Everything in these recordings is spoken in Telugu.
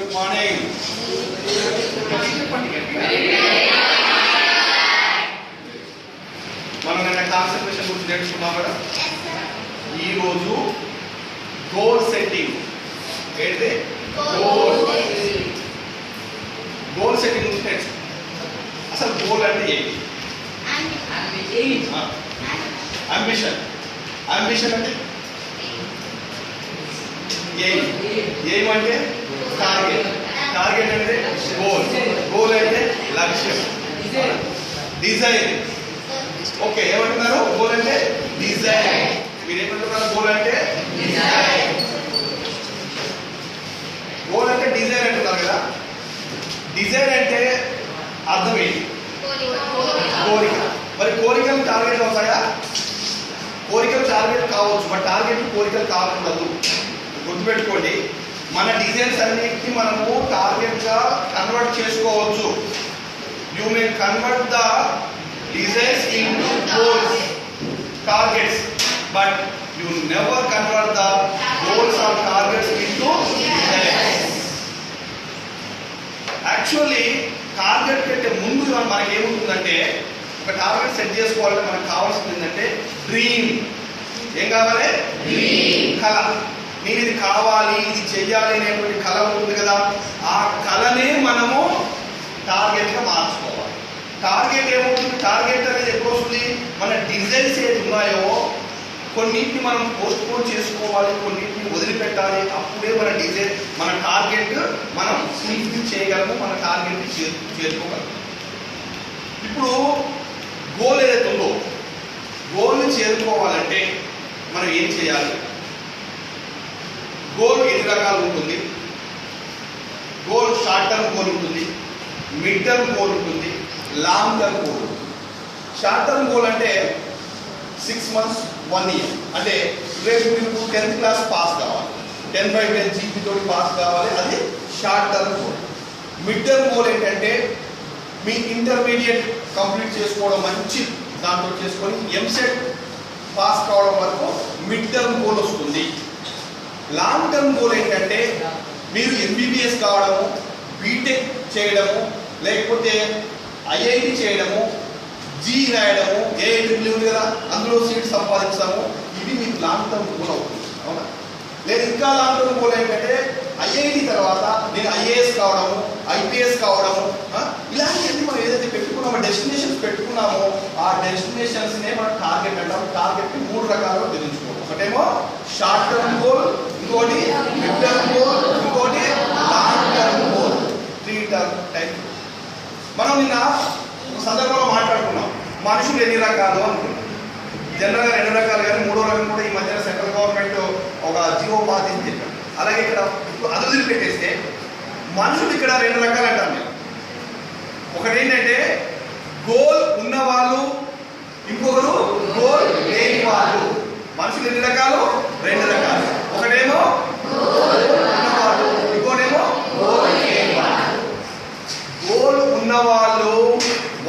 Good morning. మనం నిన్న కాన్సన్ట్రేషన్ గురించి నేర్చుకున్నాం కదా. ఈరోజు గోల్ సెట్టింగ్. ఏంటి గోల్ సెట్టింగ్ గురించి నేర్చుకున్నాం. అసలు గోల్ అంటే ఏంటి? అంబిషన్. అంబిషన్ అంటే ఎయిమ్ అంటే టార్గెట్. టార్గెట్ అంటే గోల్. గోల్ అంటే లక్ష్యం. డిజైర్. ఓకే, ఏమంటున్నారు? గోల్ అంటే డిజైర్. మీరు ఏమంటున్నారు? గోల్ అంటే డిజైర్. గోల్ అంటే డిజైర్ అంటున్నారు కదా. డిజైర్ అంటే అర్థం ఏంటి? కోరిక. మరి కోరికలు టార్గెట్ అవుతాయా? కోరికలు టార్గెట్ కావచ్చు, బట్ టార్గెట్ కోరికలు కాకూడదు. గుర్తుపెట్టుకోండి, మన డిజైన్స్ అన్నిటిని మనము టార్గెట్ గా కన్వర్ట్ చేసుకోవచ్చు. You may convert the designs into goals, targets, but you never convert the goals or targets into designs. Actually target కంటే ముందు మనకి ఏముంటుందంటే, ఒక టార్గెట్ సెట్ చేసుకోవాలంటే మనకు కావాల్సింది ఏంటంటే డ్రీమ్. ఏం కావాలి? కళ. నేను ఇది కావాలి, ఇది చెయ్యాలి అనేటువంటి కళ ఉంటుంది కదా. ఆ కళనే మనము టార్గెట్ గా మార్చుకోవాలి. టార్గెట్ ఏమవుతుంది? టార్గెట్ అనేది ఎప్పుడు వస్తుంది? మన డిజైన్స్ ఏది ఉన్నాయో కొన్నింటిని మనం పోస్ట్ పోన్ చేసుకోవాలి, కొన్నింటిని వదిలిపెట్టాలి. అప్పుడే మన డిజైన్, మన టార్గెట్ మనం ఫుల్ఫిల్ చేయగలము, మన టార్గెట్ చేరుకోగలము. ఇప్పుడు గోల్ ఏదైతే ఉందో, గోల్ని చేరుకోవాలంటే మనం ఏం చేయాలి? గోల్ ఎన్ని రకాలు ఉంటుంది? గోల్ షార్ట్ టర్మ్ గోల్ ఉంటుంది, మిడ్ టర్మ్ గోల్ ఉంటుంది, లాంగ్ టర్మ్ గోల్ ఉంటుంది. షార్ట్ టర్మ్ గోల్ అంటే 6 months 1 year. అంటే రేపు మీకు 10th క్లాస్ పాస్ కావాలి, 10/10 GP తోటి పాస్ కావాలి, అది short term goal. Mid term goal ఏంటంటే మీ ఇంటర్మీడియట్ కంప్లీట్ చేసుకోవడం, మంచి దాంట్లో చేసుకొని ఎంసెట్ పాస్ కావడం వరకు మిడ్ టర్మ్ గోల్ వస్తుంది. లాంగ్ టర్మ్ గోల్ ఏంటంటే మీరు ఎంబీబీఎస్ కావడము, బీటెక్ చేయడము, లేకపోతే ఐఐటి చేయడము, జీ రాయడము, ఏఐటి ఉంది కదా, అందులో సీట్ సంపాదించడము. ఇది మీకు లాంగ్ టర్మ్ గోల్ అవుతుంది, అవునా? లేదు ఇంకా లాంగ్ టర్మ్ గోల్ ఏంటంటే ఐఐటి తర్వాత నేను ఐఏఎస్ కావడము, ఐపీఎస్ కావడము. ఇలాంటివన్నీ మనం ఏదైతే పెట్టుకున్నామో, డెస్టినేషన్స్ పెట్టుకున్నామో, ఆ డెస్టినేషన్స్నే మనం టార్గెట్ అంటాం. టార్గెట్ని 3 రకాలుగా విధించుకోవాలి. ఒకటేమో షార్ట్ టర్మ్ గోల్, ఇంకోటి మిడ్ టర్మ్ గోల్, ఇంకోటి long term goal, 3 term type. మనం నిన్న సందర్భంలో మాట్లాడుకున్నాం మనుషులు ఎన్ని రకాలు అనుకున్నాం. జనరల్గా 2 రకాలు, కానీ 3వ రకం కూడా ఈ మధ్యన సెంట్రల్ గవర్నమెంట్ ఒక జీవో పాస్ చేసి చెప్పారు. అలాగే ఇక్కడ అది వదిలిపెట్టేస్తే మనుషులు ఇక్కడ 2 రకాలు అంటారు నేను. ఒకటి ఏంటంటే గోల్ ఉన్నవాళ్ళు, ఇంకొకరు గోల్ లేని వాళ్ళు. మనుషులు ఎన్ని రకాలు? 2 రకాలు. ఒకటేమో ఉన్నవాళ్ళు, ఇంకోటేమో గోల్ లేని వాళ్ళు. గోల్ ఉన్నవాళ్ళు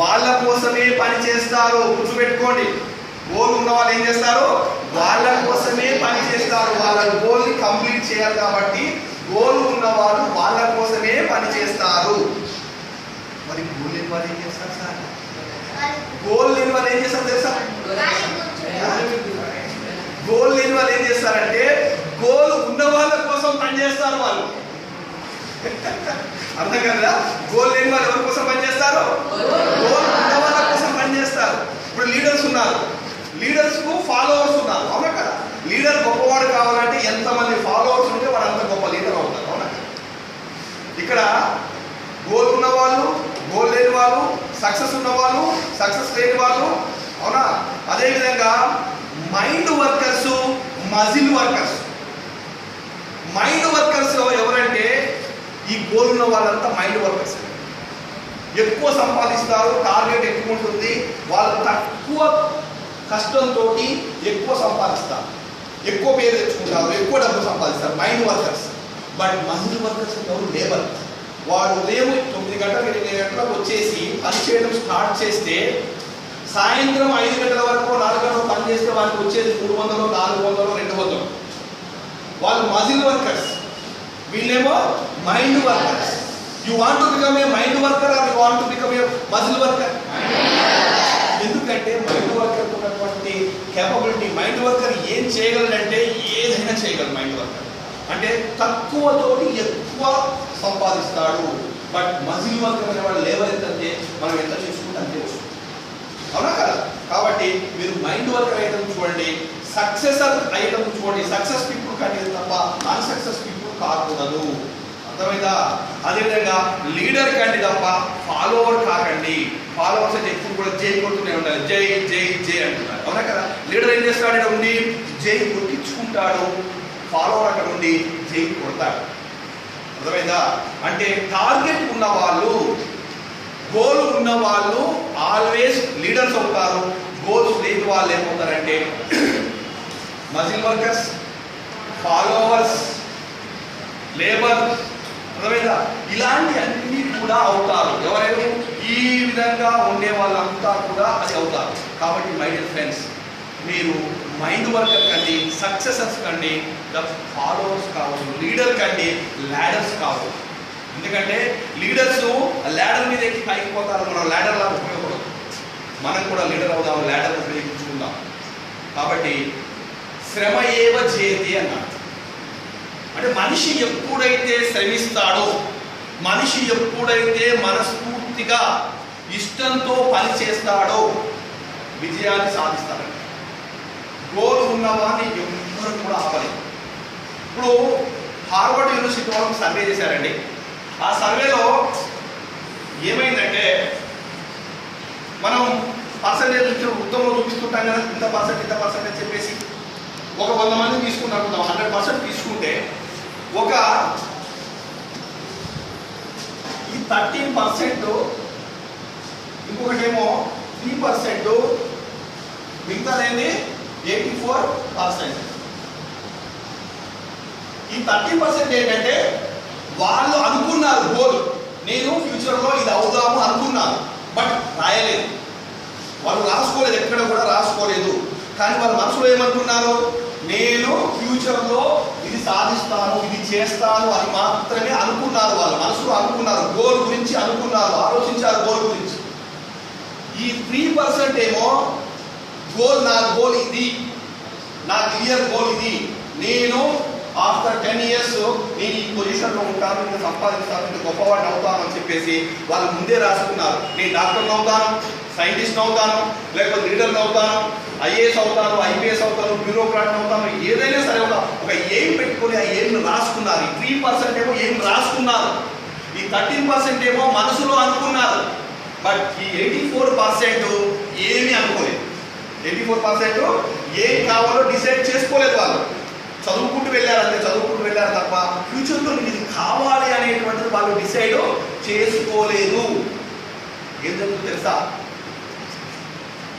వాళ్ళ కోసమే పని చేస్తారు. గుర్తుపెట్టుకోండి, గోల్ ఉన్న వాళ్ళు ఏం చేస్తారు? వాళ్ళ కోసమే పని చేస్తారు. వాళ్ళ గోల్ని కంప్లీట్ చేయాలి కాబట్టి గోల్ ఉన్న వాళ్ళు వాళ్ళ కోసమే పని చేస్తారు. మరి గోల్ లేని వాళ్ళు ఏం చేస్తారు సార్? గోల్ లేని వాళ్ళు ఏం చేస్తారు తెలుసా? గోల్ లేని వాళ్ళు ఏం చేస్తారంటే గోల్ ఉన్న వాళ్ళ కోసం పని చేస్తారు వాళ్ళు. అర్థం కదా? గోల్ లేని వాళ్ళు ఎవరి కోసం పని చేస్తారు? గోల్ ఉన్న వాళ్ళ కోసం పని చేస్తారు. ఇప్పుడు లీడర్స్ ఉన్నారు, లీడర్స్ కు ఫాలోవర్స్ ఉన్నారు, అవునా కదా? లీడర్ గొప్పవాడు కావాలంటే ఎంతమంది ఫాలోవర్స్ ఉంటే వాడు అంత గొప్ప లీడర్ అవుతారు, అవునా? ఇక్కడ గోల్ ఉన్న వాళ్ళు, గోల్ లేని వాళ్ళు, సక్సెస్ ఉన్న వాళ్ళు, సక్సెస్ లేని వాళ్ళు, అవునా? అదేవిధంగా mind workers, muscle workers. Mind workers ఎవరంటే ఈ గోల్ ఉన్న వాళ్ళంతా మైండ్ వర్కర్స్. ఎక్కువ సంపాదిస్తారు, టార్గెట్ ఎక్కువ ఉంటుంది, వాళ్ళు తక్కువ కష్టంతో ఎక్కువ సంపాదిస్తారు, ఎక్కువ పేరు తెచ్చుకుంటారు, ఎక్కువ డబ్బు సంపాదిస్తారు, mind workers. But muscle workers ఎవరు? లేబర్. వాడు ఉదయం 9 గంటలకు 8 గంటలకు వచ్చేసి పని చేయడం స్టార్ట్ చేస్తే సాయంత్రం 5 గంటల వరకు 4 గంటలు పని చేస్తే వాళ్ళకి వచ్చేది 300, 400, 200. వాళ్ళు మజిల్ వర్కర్స్. వీళ్ళేమో mind workers. You want to become A mind worker are you want to become A muscle worker? ఎందుకంటే మైండ్ వర్కర్ ఉన్నటువంటి కేపబిలిటీ, మైండ్ వర్కర్ ఏం చేయగలడంటే ఏదైనా చేయగలరు. మైండ్ వర్కర్ అంటే తక్కువతోటి ఎక్కువ సంపాదిస్తాడు. బట్ మజిల్ వర్కర్ అనే వాళ్ళు లేవర్ ఎంతంటే మనం ఎంత చేసుకుంటే అంతే వస్తుంది. అవునా కదా? కాబట్టి మీరు మైండ్ వర్కర్ అయ్యడం చూడండి, సక్సెసర్ అయ్యడం చూడండి. సక్సెస్ పీపుల్ కానీ తప్ప నాన్ సక్సెస్ పీపుల్ కాకూడదు. అర్థమైందా? అదేవిధంగా లీడర్ కండి తప్ప ఫాలోవర్ కాకండి. ఫాలోవర్స్ అయితే ఎప్పుడు కూడా జై కొడుతూనే ఉండాలి, జై జై జై అంటున్నారు. అవునా కదా? లీడర్ ఏం చేస్తాడు? ఇక్కడ ఉండి జై కొట్టించుకుంటాడు, ఫాలోవర్ అక్కడ ఉండి జై కొడతాడు. అర్థమైందా? అంటే టార్గెట్ ఉన్న వాళ్ళు, గోల్ ఉన్న వాళ్ళు ఆల్వేస్ లీడర్స్ అవుతారు. గోల్స్ లేని వాళ్ళు ఏమవుతారంటే మజిల్ వర్కర్స్, ఫాలోవర్స్, లేబర్. అర్థమైందా? ఇలాంటి అన్ని కూడా అవుతారు. ఎవరైనా ఈ విధంగా ఉండే వాళ్ళంతా కూడా అది అవుతారు. కాబట్టి మై డియర్ ఫ్రెండ్స్, మీరు మైండ్ వర్కర్ కండి, సక్సెసర్స్ కండి, ఫాలోవర్స్ కావచ్చు, లీడర్ కండి, ల్యాడర్స్ కావచ్చు. ఎందుకంటే లీడర్స్ ల్యాడర్ మీద ఎక్కి పైకి పోతారు. మనం ల్యాడర్ లాగా ఉపయోగపడదు. మనం కూడా లీడర్ అవుదాం, ల్యాడర్ ఉపయోగించుకుందాం. కాబట్టి శ్రమ ఏవ జయతి అన్నాడు. అంటే మనిషి ఎప్పుడైతే శ్రమిస్తాడో, మనిషి ఎప్పుడైతే మనస్ఫూర్తిగా ఇష్టంతో పని చేస్తాడో విజయాన్ని సాధిస్తాడు. గోల్ ఉన్నవాడిని ఎవ్వరు కూడా ఆపలేదు. ఇప్పుడు హార్వర్డ్ యూనివర్సిటీ వాళ్ళు సర్వే చేశారండి. ఆ సర్వేలో ఏమైందంటే, మనం పర్సంటేజ్ ఉత్తమంలో చూపిస్తుంటాం కదా, ఇంత పర్సెంటేజ్ చెప్పేసి ఒక 100 మంది తీసుకుంటాం, 100% తీసుకుంటే ఒక ఈ 13%, ఇంకొకటేమో 3%, మిగతాదేంది 84%. ఈ 30% ఏంటంటే వాళ్ళు అనుకున్నారు గోల్, నేను ఫ్యూచర్లో ఇది అవుదాము అనుకున్నారు, బట్ రాయలేదు. వాళ్ళు రాసుకోలేదు, ఎక్కడ కూడా రాసుకోలేదు. కానీ వాళ్ళ మనసులో ఏమనుకున్నారు? నేను ఫ్యూచర్లో ఇది సాధిస్తాను, ఇది చేస్తాను అని మాత్రమే అనుకున్నారు. వాళ్ళు మనసులో అనుకున్నారు, గోల్ గురించి అనుకున్నారు, ఆలోచించారు గోల్ గురించి. ఈ 3% ఏమో గోల్, నా గోల్ ఇది, నా క్లియర్ గోల్ ఇది, నేను ఆఫ్టర్ 10 years నేను ఈ పొజిషన్లో ఉంటాను, నేను సంపాదిస్తాను, నేను గొప్పవాడిని అవుతాను అని చెప్పేసి వాళ్ళు ముందే రాసుకున్నారు. నేను డాక్టర్ని అవుతాను, సైంటిస్ట్ అవుతాను, లేకపోతే లీడర్ని అవుతాను, ఐఏఎస్ అవుతాను, ఐపీఎస్ అవుతాను, బ్యూరోక్రాట్ అవుతాను, ఏదైనా సరే ఒక ఎయిమ్ పెట్టుకొని ఆ ఎయిమ్ను రాసుకున్నారు. ఈ 3% ఏమో ఎయిమ్ రాసుకున్నారు, ఈ 13% ఏమో మనసులో అనుకున్నారు. బట్ ఈ 84% ఏమీ అనుకోలేదు. 84% ఏం కావాలో డిసైడ్ చేసుకోలేదు. వాళ్ళు చదువుకుంటూ వెళ్ళారంటే చదువుకుంటూ వెళ్ళారు తప్ప ఫ్యూచర్లో ఇది కావాలి అనేటువంటిది వాళ్ళు డిసైడ్ చేసుకోలేదు. ఏం జరుగుతుందో తెలుసా?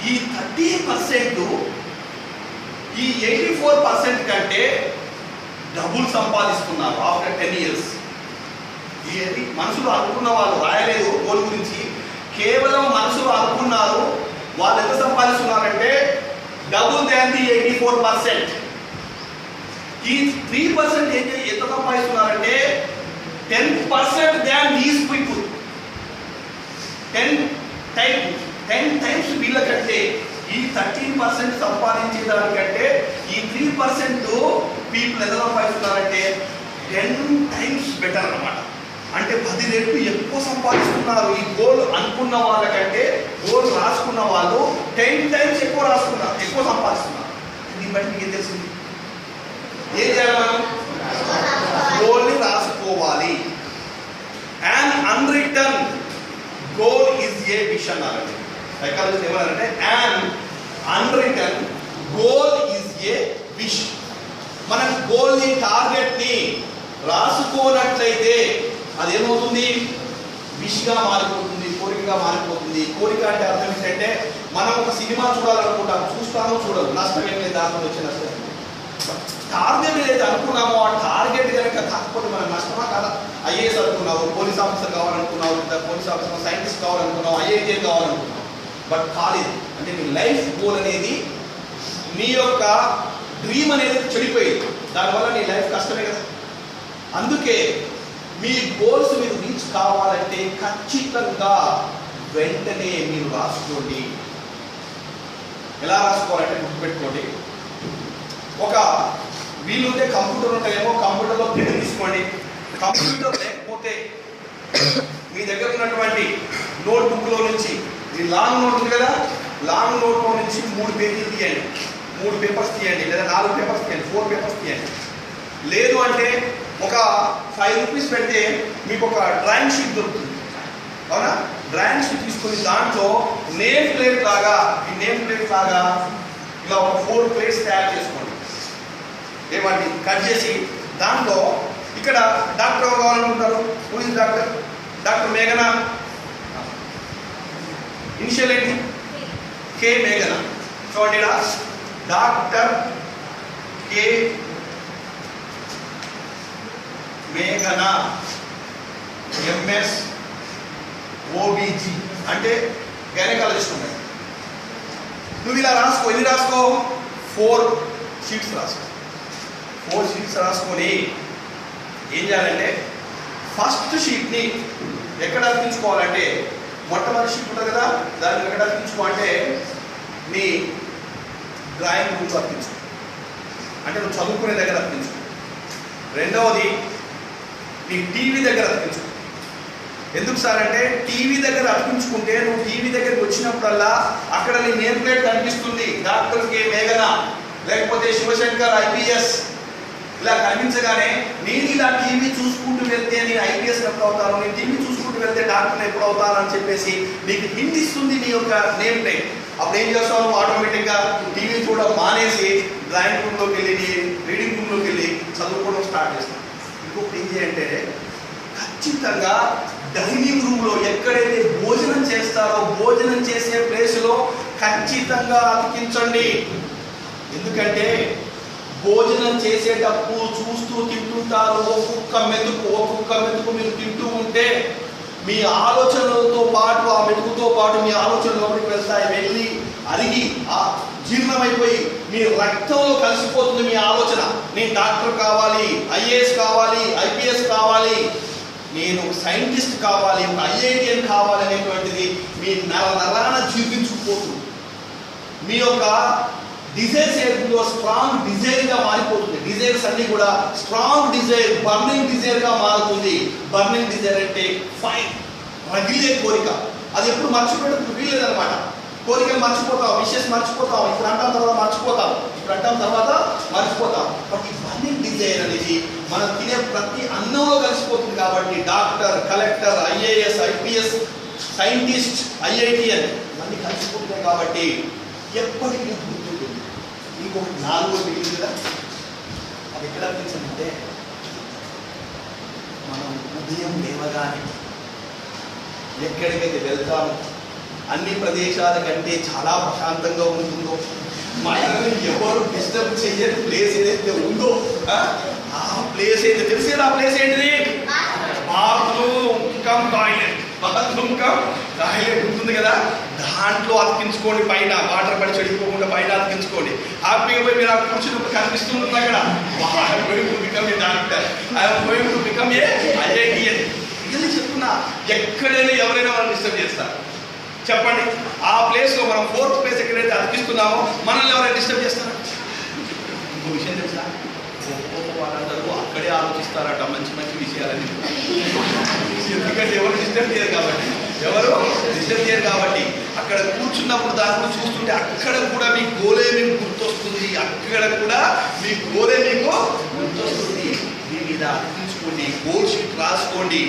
ఈ 30% ఈ 84% కంటే డబ్బులు సంపాదిస్తున్నారు ఆఫ్టర్ 10 years. ఇది మనసులో అనుకున్న వాళ్ళు రాయలేదు గోల్ గురించి, కేవలం మనసులో అనుకున్నారు. వాళ్ళు ఎంత సంపాదిస్తున్నారంటే డబుల్ దాన్ ది 84%. ఈ 3% ఎంత సంపాదిస్తున్నారంటే 10% దాన్ దీస్ పీపుల్. 10 times వీళ్ళకంటే ఈ 13% సంపాదించే దానికంటే ఈ 3% పీపుల్ ఎంత సంపాదిస్తున్నారంటే 10 times బెటర్ అన్నమాట. అంటే 10 రెట్లు ఎక్కువ సంపాదిస్తున్నారు. ఈ గోల్ అనుకున్న వాళ్ళకంటే గోల్ రాసుకున్న వాళ్ళు 10 times ఎక్కువ సంపాదిస్తున్నారు. దీన్ని బట్టి మీకు ఏం తెలిసింది? ఏం చేయాలి? మనం గోల్ని రాసుకోవాలి. And unwritten goal is a wish అన్నారండి. సైకాలజిస్ట్ ఏమన్నారంటే and unwritten goal is a wish. మనం గోల్ని, టార్గెట్ని రాసుకోనట్లయితే అదేమవుతుంది? విష్గా మారిపోతుంది, కోరికగా మారిపోతుంది. కోరిక అంటే అర్థం ఏంటంటే మనం ఒక సినిమా చూడాలనుకుంటాం, చూస్తామో చూడదు, నష్టం ఏం లేదు, దాంట్లో వచ్చే నష్టం. టార్గెట్ ఏదైతే అనుకున్నామో ఆ టార్గెట్ కనుక కాకపోతే మనం నష్టమా కాదా? ఐఏఎస్ అనుకున్నావు, పోలీస్ ఆఫీసర్ కావాలనుకున్నావు, పోలీస్ ఆఫీసర్, సైంటిస్ట్ కావాలనుకున్నావు, ఐఐటీ కావాలనుకున్నావు, బట్ కాలేదు. అంటే నీ లైఫ్ గోల్ అనేది, నీ యొక్క డ్రీమ్ అనేది చెడిపోయింది. దానివల్ల నీ లైఫ్ కష్టమే కదా. అందుకే మీ గోల్స్ మీరు రీచ్ కావాలంటే ఖచ్చితంగా వెంటనే మీరు రాసుకోండి. ఎలా రాసుకోవాలంటే గుర్తుపెట్టుకోండి. ఒక వీలుంటే కంప్యూటర్ ఉంటాయేమో, కంప్యూటర్లో ప్రింట్ తీసుకోండి. కంప్యూటర్ లేకపోతే మీ దగ్గర ఉన్నటువంటి నోట్బుక్లో నుంచి, ఈ లాంగ్ నోట్ ఉంది కదా, లాంగ్ నోట్లో నుంచి 3 పేజీలు తీయండి, 3 పేపర్స్ తీయండి, లేదా 4 పేపర్స్ తీయండి, 4 పేపర్స్ తీయండి. లేదు అంటే ఒక 5 రూపీస్ పెడితే మీకు ఒక డ్రాయింగ్ షీట్ దొరుకుతుంది, అవునా? డ్రాయింగ్ షీట్ తీసుకుని దాంట్లో నేమ్ ప్లేట్ లాగా, ఈ నేమ్ ప్లేట్ లాగా ఇలా ఒక 4 ప్లేట్స్ తయారు చేసుకోండి. ఏమండి కట్ చేసి దాంట్లో ఇక్కడ డాక్టర్ ఎవరు కావాలనుకుంటారు? పోలీస్ డాక్టర్, డాక్టర్ మేఘనా. ఇనిషియల్ ఏంటి? కే మేఘనా. చూడండి, డాక్టర్ కే మేఘనా, ఎంఎస్ ఓబీజీ అంటే గైనకాలజిస్ట్ ఉన్నాయి. నువ్వు ఇలా రాసుకో. ఇది రాసుకో, 4 షీట్స్ రాసుకో. 4 షీట్స్ రాసుకొని ఏం చేయాలంటే ఫస్ట్ షీట్ని ఎక్కడ అతికించుకోవాలంటే, మొట్టమొదటి షీట్ ఉంటుంది కదా, దాన్ని ఎక్కడ అతికించుకోవాలంటే నీ డ్రాయింగ్ రూమ్లో అతికించుకో, అంటే నువ్వు చదువుకునే దగ్గర అతికించుకో. రెండవది నీ టీవీ దగ్గర అతికించుకో. ఎందుకు సార్ అంటే, టీవీ దగ్గర అతికించుకుంటే నువ్వు టీవీ దగ్గరికి వచ్చినప్పుడల్లా అక్కడ నీ నేమ్ ప్లేట్ కనిపిస్తుంది, డాక్టర్ కే మేఘనా లేకపోతే శివశంకర్ ఐపీఎస్ ఇలా కనిపించగానే నేను ఇలా టీవీ చూసుకుంటూ వెళ్తే నేను ఐపీఎస్ ఎప్పుడు అవుతాను, నేను టీవీ చూసుకుంటూ వెళ్తే డాక్టర్ ఎప్పుడు అవుతాను అని చెప్పేసి నీకు హింట్ ఇస్తుంది నీ యొక్క నేమ్ ప్లేట్. అప్పుడు ఏం చేస్తావు? ఆటోమేటిక్గా టీవీ చూడడం మానేసి డ్రాయింగ్ రూమ్లోకి వెళ్ళి, రీడింగ్ రూమ్లోకి వెళ్ళి చదువుకోవడం స్టార్ట్ చేస్తాను. ఇంకొకటి ఏం చేయంటే, ఖచ్చితంగా డైనింగ్ రూమ్లో ఎక్కడైతే భోజనం చేస్తారో భోజనం చేసే ప్లేస్లో ఖచ్చితంగా అతికించండి. ఎందుకంటే భోజనం చేసేటప్పుడు చూస్తూ తింటుంటారు. ఒక్కొక్క మెతుకు మీరు తింటూ ఉంటే మీ ఆలోచనలతో పాటు, ఆ మెతుకుతో పాటు మీ ఆలోచనలు లోపలికి వెళ్తాయి. వెళ్ళి అరిగి జీర్ణమైపోయి మీ రక్తంలో కలిసిపోతుంది మీ ఆలోచన. నేను డాక్టర్ కావాలి, ఐఏఎస్ కావాలి, ఐపీఎస్ కావాలి, నేను సైంటిస్ట్ కావాలి, ఒక ఐఐటిఎన్ కావాలి అనేటువంటిది మీ నరాన జీర్ణించుకుపోతుంది. మీ యొక్క డిజైర్స్ ఏదో స్ట్రాంగ్ డిజైర్గా మారిపోతుంది. డిజైర్స్ అన్ని కూడా స్ట్రాంగ్ డిజైర్, బర్నింగ్ డిజైర్గా మారుతుంది. బర్నింగ్ డిజైర్ అంటే ఫైన్, రగిలే కోరిక. అది ఎప్పుడు మర్చిపోవడానికి వీల్లేదనమాట. కోరికలు మర్చిపోతాం, విషెస్ మర్చిపోతాం, ఇప్పుడు అంటాం తర్వాత మర్చిపోతాం. బట్ ఈ బర్నింగ్ డిజైర్ అనేది మనం తినే ప్రతి అన్నంలో కలిసిపోతుంది. కాబట్టి doctor, collector, IAS, IPS, scientist, IITian ఇవన్నీ కలిసిపోతున్నాయి. కాబట్టి ఎప్పటికీ గుర్తుంటుంది. ఇంకొక 4 మిగిలింది కదా, అది ఎక్కడ అనిపించిందంటే, మనం ఉదయం లేవగానే ఎక్కడికైతే వెళ్తామో అన్ని ప్రదేశాల కంటే చాలా ప్రశాంతంగా ఉంటుందో, మనల్ని ఎవరు డిస్టర్బ్ చేయని ప్లేస్ ఏదైతే ఉందో ఆ ప్లేస్ అయితే తెలిసేది. ఆ ప్లేస్ ఏంటిది? Bathroom come toilet. Bathroom come toilet ఉంటుంది కదా, దాంట్లో అతికించుకోండి. పైన వాటర్ పడి చెడిపోకుండా పైన అతికించుకోండి. హ్యాపీగా పోయి మీరు అక్కడ కూర్చున్నప్పుడు కనిపిస్తుంది అక్కడ, I'm going to become a doctor, I'm going to become a IITian. ఇది చెప్తున్నా, ఎక్కడైనా ఎవరైనా మనం డిస్టర్బ్ చేస్తారు చెప్పండి. ఆ ప్లేస్లో మనం 4th ప్లేస్ ఎక్కడైతే అతికిస్తున్నామో మనల్ని ఎవరైనా డిస్టర్బ్ చేస్తారా? ఇంకో విషయం తెలుసా, వాళ్ళందరూ అక్కడే ఆలోచిస్తారట మంచి మంచి విషయాలని. ఎందుకంటే ఎవరు డిస్టర్బ్ చేయరు కాబట్టి అక్కడ కూర్చున్నప్పుడు దాన్ని చూస్తుంటే అక్కడ కూడా మీ గోలే మీకు గుర్తొస్తుంది. దీని మీద అతికించుకోండి. గోల్ షీట్ రాసుకోండి.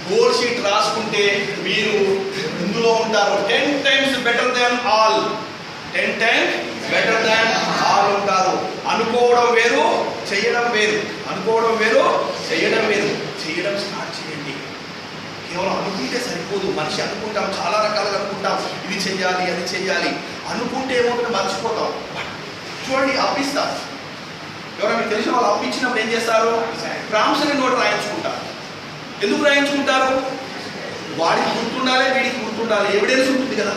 గోల్ షీట్ రాసుకుంటే మీరు ఇందులో ఉంటారు. 10 times better than all. 10 times better than all ఉంటారు. అనుకోవడం వేరు, చేయడం వేరు. చేయడం స్టార్ట్ చేయండి. కేవలం అనుకుంటే సరిపోదు. మనిషి అనుకుంటాం, చాలా రకాలుగా అనుకుంటాం, ఇది చెయ్యాలి, అది చెయ్యాలి. అనుకుంటే ఏమవుతుందో మర్చిపోతాం. చూడండి, అప్పిస్తాం. ఎవరైనా తెలిసిన వాళ్ళు అప్పించినప్పుడు ఏం చేస్తారు? ప్రామిసరీ నోట్ రాయించుకుంటారు. ఎందుకు రాయించుకుంటారు? వాడికి గుర్తుండాలి, వీడికి గుర్తుండాలి, ఎవిడెన్స్ ఉంటుంది కదా.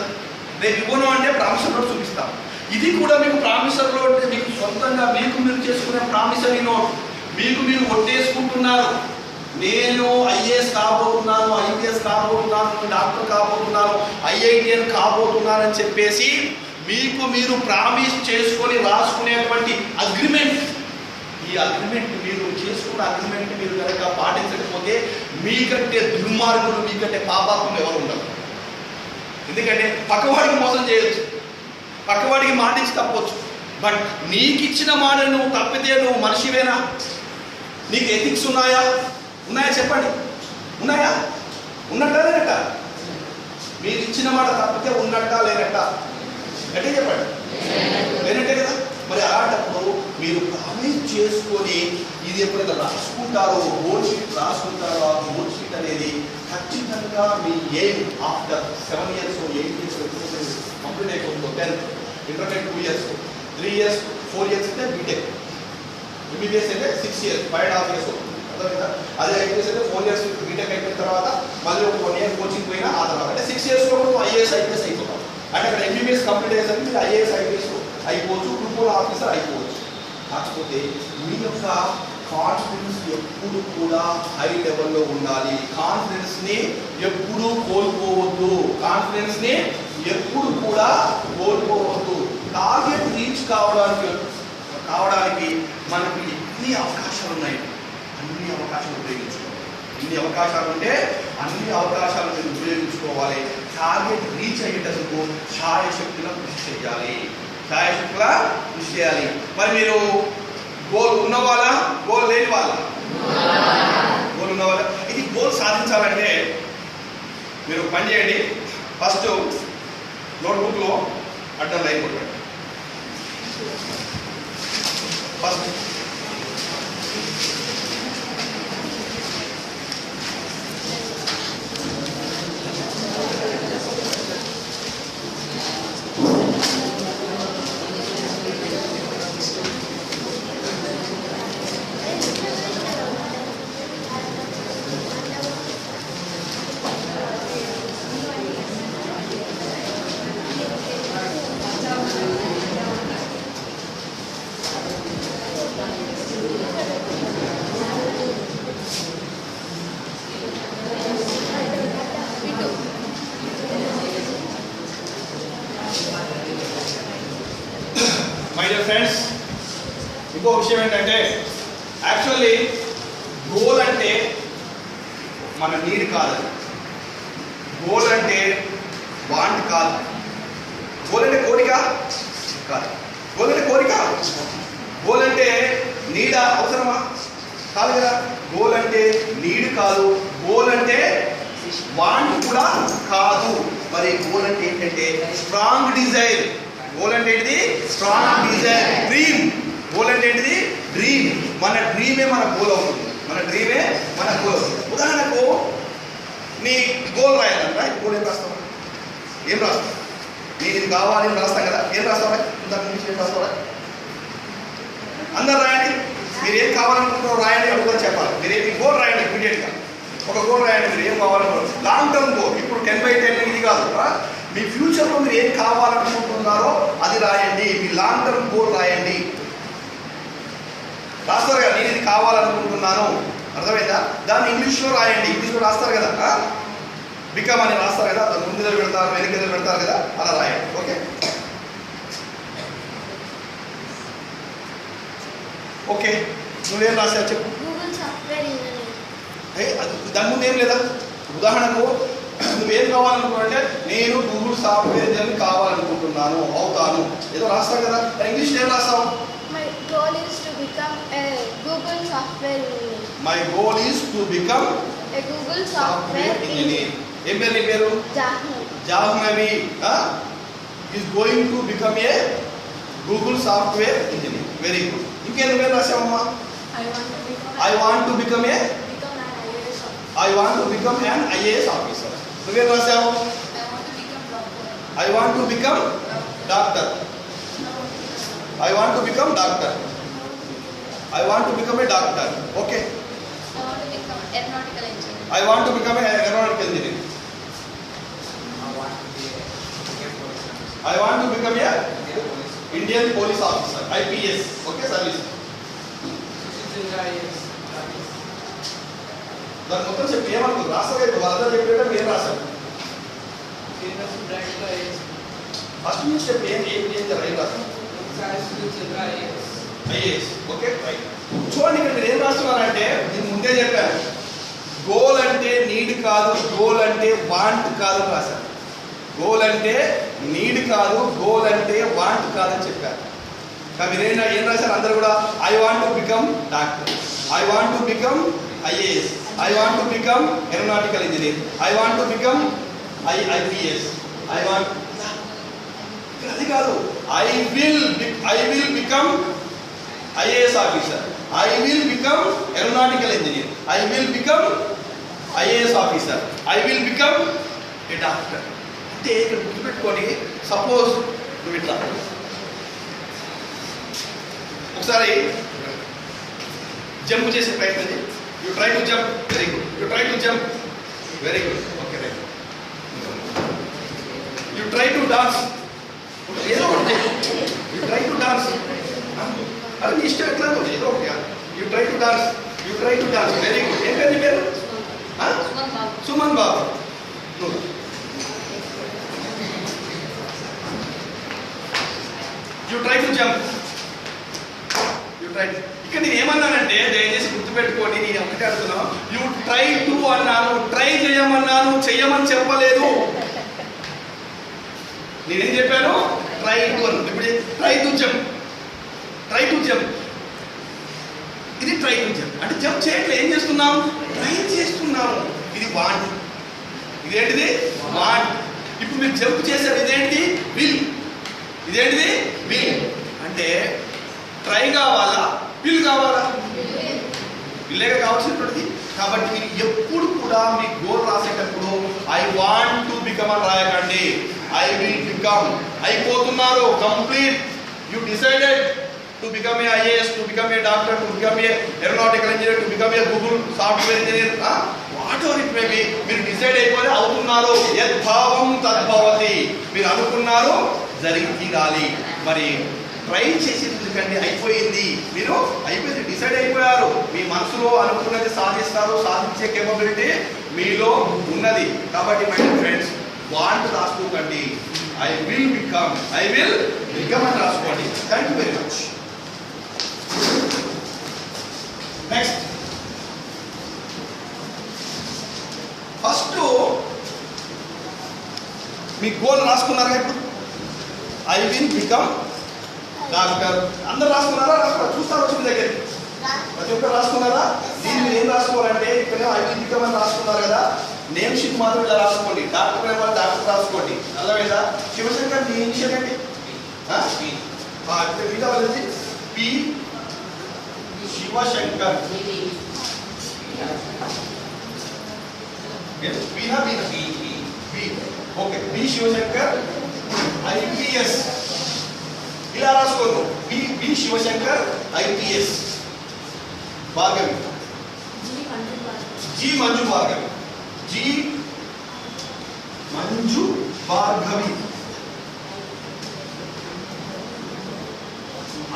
రేపు ఇవ్వను అంటే ప్రామిసరీ నోట్ చూపిస్తాం. ఇది కూడా మీకు ప్రామిసరీ నోట్, మీకు సొంతంగా మీరు చేసుకునే ప్రామిసరీ నోట్. మీరు ఒట్టేసుకుంటున్నారు. నేను ఐఏఎస్ కాబోతున్నాను, ఐపీఎస్ కాబోతున్నాను, డాక్టర్ కాబోతున్నాను, ఐఐటిఎన్ కాబోతున్నాను అని చెప్పేసి మీకు మీరు ప్రామిస్ చేసుకొని రాసుకునేటువంటి అగ్రిమెంట్, ఈ అగ్రిమెంట్ మీరు చేసుకున్న అగ్రిమెంట్ మీరు కనుక పాటించకపోతే మీకంటే దుర్మార్గులు, మీకంటే పాపాత్ములు ఎవరు ఉండరు. ఎందుకంటే పక్కవాడికి మోసం చేయొచ్చు, పక్కవాడికి మాటించి తప్పవచ్చు, బట్ నీకు ఇచ్చిన మాట నువ్వు తప్పితే నువ్వు మనిషివేనా? నీకు ఎథిక్స్ ఉన్నాయా? ఉన్నాయా చెప్పండి, ఉన్నాయా? ఉన్నట్టా లేనట్ట? మీరు ఇచ్చిన మాట తప్పితే ఉన్నట్టా లేనట్ట? అంటే చెప్పండి, లేనట్టే కదా. మరి అలాంటప్పుడు మీరు ప్రామిస్ చేసుకొని ఇది ఎప్పుడైతే రాసుకుంటారో, బోర్డ్ షీట్ రాసుకుంటారో, ఆ బోర్డ్ షీట్ అనేది ఖచ్చితంగా మీ aim after 7 years 8 years complete అయిపోతుందో, 10th intermediate 2 years 3 years 4 years అయితే బీటెక్, ఎంబీబీఎస్ అయితే 6 years 5.5 years అర్థమైందా? అదే ఐపీఎస్ అయితే 4 years బీటెక్ అయిపోయిన తర్వాత మళ్ళీ ఒక 1 year కోచింగ్ పోయినా ఆ తర్వాత అంటే 6 years లో ఐఏఎస్ ఐపీఎస్ అయిపోతాం. అంటే అక్కడ ఎంబీబీఎస్ కంప్లీట్ అయ్యేసరికి మీరు ఐఏఎస్ ఐపీఎస్ అయిపోవచ్చు, ట్రిపుల్ ఆఫీసర్ అయిపోవచ్చు. కాకపోతే మీ యొక్క కాన్ఫిడెన్స్ ఎప్పుడు కూడా హై లెవెల్లో ఉండాలి. కాన్ఫిడెన్స్ని ఎప్పుడూ కోల్పోవద్దు, కాన్ఫిడెన్స్ని ఎప్పుడు కూడా కోల్పోవద్దు. టార్గెట్ రీచ్ కావడానికి మనకి ఎన్ని అవకాశాలు ఉన్నాయి, అన్ని అవకాశాలు ఉపయోగించుకోవాలి. ఎన్ని అవకాశాలు ఉంటే అన్ని అవకాశాలు మీరు ఉపయోగించుకోవాలి. టార్గెట్ రీచ్ అయ్యేటందుకు ఛాయశక్తిగా కృషి చేయాలి, ఛాయశక్తిగా కృషి చేయాలి. మరి మీరు గోల్ ఉన్నవాళ్ళ, గోల్ లేని వాళ్ళ? గోల్ ఉన్నవాళ్ళ. ఇది గోల్ సాధించాలంటే మీరు పని చేయండి. ఫస్ట్ నోట్బుక్లో అడ్డం లైన్ కొట్టండి. ఫస్ట్ మై డియర్ ఫ్రెండ్స్, ఇంకో విషయం ఏంటంటే యాక్చువల్లీ గోల్ అంటే మన నీడ్ కాదు, గోల్ అంటే వాంట్ కాదు, గోల్ అంటే కోరిక కాదు, గోల్ అంటే కోరిక, గోల్ అంటే నీడ అవసరమా కాదు కదా. గోల్ అంటే నీడ్ కాదు, గోల్ అంటే వాంట్ కూడా కాదు. మరి గోల్ అంటే ఏంటంటే స్ట్రాంగ్ డిజైర్. గోల్ అంటే ఏంటిది? Strong desire, dream. గోల్ అంటే ఏంటిది? డ్రీమ్. మన డ్రీమే మన గోల్ అవుతుంది, మన డ్రీమే మన గోల్ అవుతుంది. ఉదాహరణకు నీ గోల్ రాయాలంట, గోల్ ఏం రాస్తావు? ఏం రాస్తావు? నేను ఇది కావాలి అని రాస్తాం కదా, ఏం రాస్తావా? దాని నుంచి ఏం రాస్తావా? అందరు రాయండి, మీరు ఏం కావాలనుకుంటున్నారో రాయండి, అడుగుదని చెప్పాలి. మీరు ఏమి గోల్ రాయండి, ఇమీడియట్గా ఒక గోల్ రాయండి. మీరు ఏం కావాలనుకుంటున్నారు? లాంగ్ టర్మ్ గోల్, ఇప్పుడు 10/10 ఇది కాదు. మీ ఫ్యూచర్లో మీరు ఏం కావాలనుకుంటున్నారో అది రాయండి, మీ లాంగ్ టర్మ్ గోల్ రాయండి. రాస్తారు కదా, నేను ఇది కావాలనుకుంటున్నాను, అర్థమైందా? దాన్ని ఇంగ్లీష్లో రాయండి, ఇంగ్లీష్లో రాస్తారు కదా, బికమ్ అని రాస్తారు కదా, ముందులో పెడతారు వెనకలో పెడతారు కదా, అలా రాయండి. ఓకే ఓకే నువ్వేం రాసావు చెప్పు. దాని ముందు ఏం లేదా? ఉదాహరణకు నువ్వేం కావాలనుకుంటే నేను గూగుల్ సాఫ్ట్వేర్ ఇంజనీర్ కావాలనుకుంటున్నాను, అవుతాను, ఏదో రాస్తావు కదా. ఇంగ్లీష్లో ఏం రాస్తావు? My goal is to become a Google software engineer. My goal is to become a Google software engineer. ఏం పేరు నీ పేరు? Jahnavi is going to become a Google software engineer. Very good. ఇంకేం నువ్వేం రాసావమ్మా? I want to become an IAS officer. నువ్వేం రాసావు? I want to become doctor. I want to become doctor. I want to become a doctor. Okay. I want to become an aeronautical engineer. I want to become a Indian police officer, IPS. Okay, service. దాని మొత్తం చెప్పి ఏమనుకో రాస్తారు వాళ్ళందరూ చెప్పేట మీరు రాశారు. ఫస్ట్ నుంచి చెప్పి ఏం రాస్తారు ఐఏఎస్. Okay right. చూడండి ఇక్కడ మీరు ఏం రాస్తున్నారంటే నేను ముందే చెప్పాను, గోల్ అంటే నీడ్ కాదు, గోల్ అంటే వాంట్ కాదు అని రాశారు. గోల్ అంటే నీడ్ కాదు, గోల్ అంటే వాంట్ కాదని చెప్పారు. కానీ మీరేనా ఏం రాశారు అందరూ కూడా? I want to become doctor, I want to become IAS, I want to become aeronautical engineer, I want to become IPS, I want. అది కాదు, I will become IAS officer, I will become aeronautical engineer, I will become IAS officer, I will become a doctor. అంటే ఇక్కడ గుర్తుపెట్టుకొని సపోజ్ నువ్వు ఇట్లా ఒకసారి జంప్ చేసే ప్రయత్నం చేయి. You try to jump, very good. You try to jump, very good. Okay right. You try to dance, ఏదో ఒకటి. యూ ట్రై టు డాన్స్, అది నీ ఇష్టం ఎట్లా ఏదో ఒకటి. You try to dance, you try to dance, very good. ఏం పేరు నీ పేరు? Suman Babu. You try to jump, you try. ఇక్కడ నేను ఏమన్నానంటే దయచేసి గుర్తుపెట్టుకోండి, నేను ఒకటే అడుగుతున్నాను. యూ ట్రై టు అన్నాను, ట్రై చేయమన్నాను, చెయ్యమని చెప్పలేదు. నేనేం చెప్పాను? ట్రై టు అన్నాను. ఇప్పుడు try to jump, try to jump, ఇది ట్రై టు జంప్. అంటే జంప్ చేయట్లేదు, ఏం చేస్తున్నాం? ట్రై చేస్తున్నాము. ఇది వాంట్, ఇదేంటిది? వాంట్. ఇప్పుడు మీరు జంప్ చేశారు, ఇదేంటిది? విల్. ఇదేంటిది? విల్. అంటే ట్రై కావాలా, విల్ కావాలా? విల్లేగా కావాల్సినటువంటిది. కాబట్టి మీరు ఎప్పుడు కూడా మీ గోల్ రాసేటప్పుడు ఐ వాంట్ టు బికమ్ అని రాయకండి, ఐ విల్ బికమ్. అయిపోతున్నారు, complete. You decided to become A IAS, to become a doctor, to become A aeronautical engineer, to become A Google software engineer, what ever it may be. మీరు డిసైడ్ అయిపోయి అవుతున్నారు. యద్భావం తద్భవతి. మీరు అనుకున్నారు, జరిగి తీరాలి. మరి ట్రై చేసేది ఎందుకంటే అయిపోయింది, మీరు అయిపోయింది, డిసైడ్ అయిపోయారు. మీ మనసులో అనుకున్నది సాధిస్తారు, సాధించే కేపబిలిటీ మీలో ఉన్నది. కాబట్టి మై ఫ్రెండ్స్, వాంట్ రాసుకోకండి, I will become, I will become అని రాసుకోండి. Thank you very much. Next, first మీ గోల్ రాసుకున్నారా? ఇప్పుడు ఐ విల్ బికమ్ డాక్టర్ అందరు రాసుకున్నారా? రాసుకున్నారు, చూస్తారు వచ్చి మీ దగ్గరికి ప్రతి ఒక్కరు రాసుకున్నారా? దీన్ని మీరు ఏం రాసుకోవాలంటే ఇక్కడ ఐ విల్ బికమ్ అని రాసుకున్నారు కదా, నేమ్ షీట్ మాత్రం ఇలా రాసుకోండి. డాక్టర్ అనే వాళ్ళు డాక్టర్ రాసుకోండి. అర్థమైందా? శివశంకర్ మీ ఇనిషియల్ ఏంటి? మిగతా వాళ్ళది P Shivashankar. Okay, B Shivashankar IPS ఇలా రాసుకోను. B Shivashankar IPS. Bhargavi G Manju Bhargavi, G Manju Bhargavi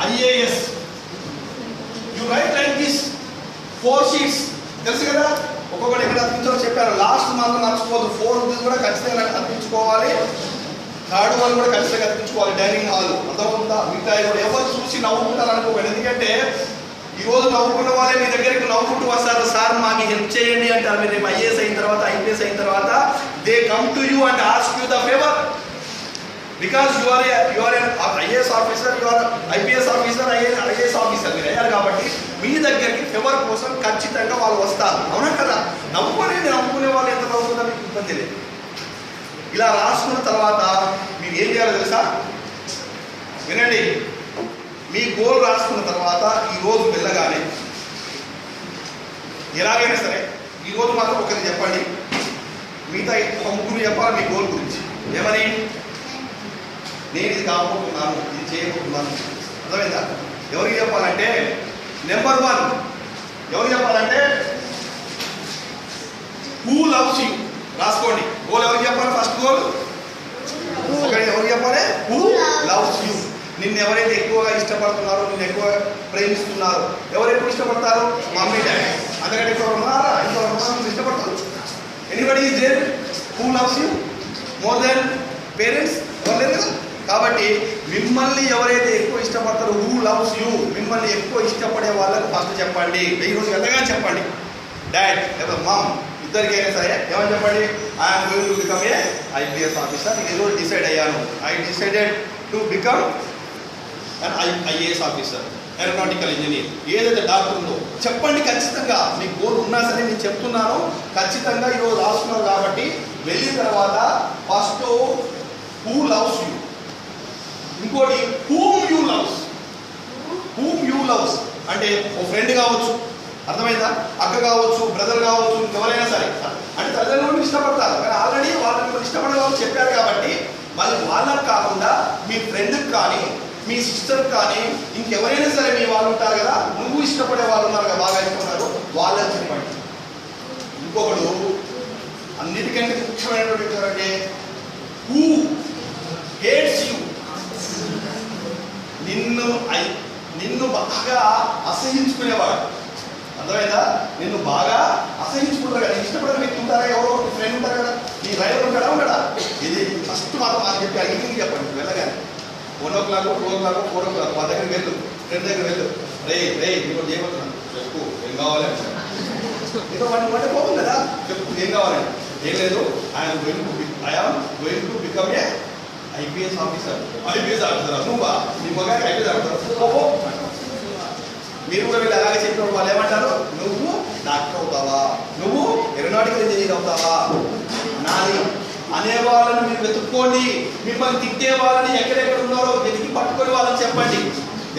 IAS. You write like this 4 sheets. తెలుసు కదా, ఒక్కొక్కటి ఎక్కడ అతికించాలో చెప్పారు. లాస్ట్ మాత్రం మర్చిపోదు. 4 కూడా ఖచ్చితంగా అతికించుకోవాలి. 3rd one కూడా ఖచ్చితంగా అతికించుకోవాలి. డైనింగ్ హాల్ అర్థమవుతుందా? మిగతాయి కూడా ఎవరు చూసి నవ్వుకుంటారు అనుకోకండి. ఎందుకంటే ఈరోజు నవ్వుకున్న వాళ్ళే మీ దగ్గరికి నవ్వుకుంటూ వస్తారు. సార్ మాకు హెల్ప్ చేయండి అంటారు. మీరు రేపు ఐఏఎస్ అయిన తర్వాత, ఐపీఎస్ అయిన తర్వాత they come to you and ask you the favour. Because you are IAS officer, you are IPS officer, IAS officer మీరు అయ్యారు. కాబట్టి మీ దగ్గరికి ఫేవర్ కోసం ఖచ్చితంగా వాళ్ళు వస్తారు. అవునా కదా? నవ్వుకునే వాళ్ళు ఎంత నవ్వుకున్నా మీకు ఇబ్బంది లేదు. ఇలా రాసుకున్న తర్వాత మీరు ఏం చేయాలో తెలుసా? వినండి. మీ గోల్ రాసుకున్న తర్వాత ఈరోజు వెళ్ళగానే ఎలాగైనా సరే ఈరోజు మాత్రం ఒకరికి చెప్పండి, మిగతా ఒక ముగ్గురు చెప్పాలి మీ గోల్ గురించి. ఏమని? నేను ఇది కాబోతున్నాను, ఇది చేయబోతున్నాను. అర్థమైందా? ఎవరికి చెప్పాలంటే నెంబర్ 1 ఎవరికి చెప్పాలంటే హూ లవ్స్ యూ. రాసుకోండి. గోల్ ఎవరికి చెప్పాలి? ఫస్ట్ గోల్ ఎవరికి చెప్పాలి? Who loves you. నిన్ను ఎవరైతే ఎక్కువగా ఇష్టపడుతున్నారో, నిన్ను ఎక్కువ ప్రేమిస్తున్నారో, ఎవరు ఎక్కువ ఇష్టపడతారు? Mummy daddy. అందుకంటే ఇక్కడ ఉన్నారా, ఇంట్లో ఉన్నారా ఇష్టపడతారు? Anybody is there who loves you more than parents? ఎవరు లేదు కదా. కాబట్టి మిమ్మల్ని ఎవరైతే ఎక్కువ ఇష్టపడతారో, హూ లవ్స్ యూ, మిమ్మల్ని ఎక్కువ ఇష్టపడే వాళ్ళకు ఫస్ట్ చెప్పండి. ఈరోజు వెళ్ళగానే చెప్పండి, డాడ్ లేదా మామ్ ఇద్దరికైనా సరే ఏమని చెప్పండి, I'm going to become A IPS officer. నేను ఈరోజు డిసైడ్ అయ్యాను, I decided to become IAS officer, aeronautical engineer, ఏదైతే డాక్టర్ ఉందో చెప్పండి. ఖచ్చితంగా మీకు గోల్ ఉన్నా సరే నేను చెప్తున్నాను, ఖచ్చితంగా ఈరోజు రాస్తున్నారు కాబట్టి వెళ్ళిన తర్వాత ఫస్ట్ హూ లవ్స్ యూ, ఇంకోటి whom you loves. Whom you loves అంటే ఓ ఫ్రెండ్ కావచ్చు, అర్థమైందా, అక్క కావచ్చు, బ్రదర్ కావచ్చు, ఎవరైనా సరే. అంటే తల్లిదండ్రులు ఇష్టపడతారు కానీ ఆల్రెడీ వాళ్ళు మిమ్మల్ని ఇష్టపడే వాళ్ళు చెప్పారు కాబట్టి మళ్ళీ వాళ్ళకి కాకుండా మీ ఫ్రెండ్కి కానీ మీ సిస్టర్కి కానీ ఇంకెవరైనా సరే మీ వాళ్ళు ఉంటారు కదా, నువ్వు ఇష్టపడే వాళ్ళు ఉన్నారు కదా, బాగా ఇష్టపడతారు, వాళ్ళని చెప్పండి. ఇంకొకడు అన్నిటికంటే ముఖ్యమైనటువంటి ఏంటంటే హూ హేట్స్ యూ, నిన్ను బాగా అసహించుకునేవాడు. అర్థమైందా? నిన్ను బాగా అసహించుకుంటారు కదా, ఇష్టపడిన వ్యక్తి ఉంటారా, ఎవరో ఫ్రెండ్ ఉంటారు కదా, నీ డ్రైవర్ ఉంటాడా? ఇది ఫస్ట్ మాత్రం అని చెప్పి అడిగి చెప్పండి. వెళ్ళగానే 1 o'clock, 2 o'clock, 4 o'clock మా దగ్గరికి వెళ్ళు, ఫ్రెండ్ దగ్గర వెళ్ళు, రే నీకు చేయబోతున్నాను, చెప్పు ఏం కావాలి, ఏదో వాటి పోతుంది కదా, చెప్పు ఏం కావాలండి. ఏం లేదు, I'm going to become A IPS officer. IPS officer నువ్వా, నీ మొగాకి ఐపీఎస్ ఆఫీసర్. మీరు కూడా వీళ్ళు అలాగే చెప్పినప్పుడు వాళ్ళు ఏమంటారు, నువ్వు డాక్టర్ అవుతావా, నువ్వు ఏరోనాటికల్ ఇంజనీర్ అవుతావా, నాది అనే వాళ్ళని మీరు వెతుక్కోండి. మిమ్మల్ని తిట్టే వాళ్ళని ఎక్కడెక్కడ ఉన్నారో వెతికి పట్టుకొని వాళ్ళని చెప్పండి.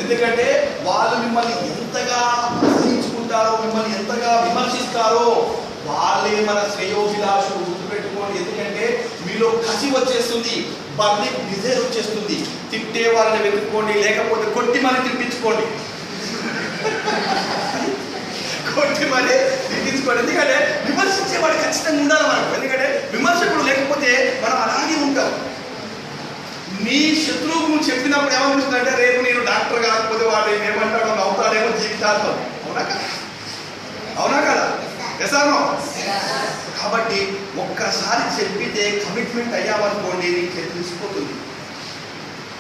ఎందుకంటే వాళ్ళు మిమ్మల్ని ఎంతగా అసహించుకుంటారో, మిమ్మల్ని ఎంతగా విమర్శిస్తారో వాళ్ళే మన శ్రేయోభిలాషులు. గుర్తుపెట్టుకోండి, ఎందుకంటే మీలో కసి వచ్చేస్తుంది, పబ్లిక్ డిజైర్ వచ్చేస్తుంది. తిట్టే వాళ్ళని వెతుక్కోండి, లేకపోతే కొట్టి మరి తిట్టించుకోండి, కొట్టి మరి తిట్టించుకోండి. ఎందుకంటే విమర్శించేవాడు ఖచ్చితంగా ఉండాలి మనకు. ఎందుకంటే విమర్శకుడు లేకపోతే మనం అలాగే ఉంటాం. నీ శత్రువు నువ్వు చెప్పినప్పుడు ఏమనిపిస్తుందంటే, రేపు నేను డాక్టర్ కాకపోతే వాడు ఏమంటాడో అవుతాడేమో జీవితాంతం. అవునా కదా? ఎసానో? కాబట్టి ఒక్కసారి చెప్పితే కమిట్మెంట్ అయ్యామనుకోండి, నీకు తెలిసిపోతుంది.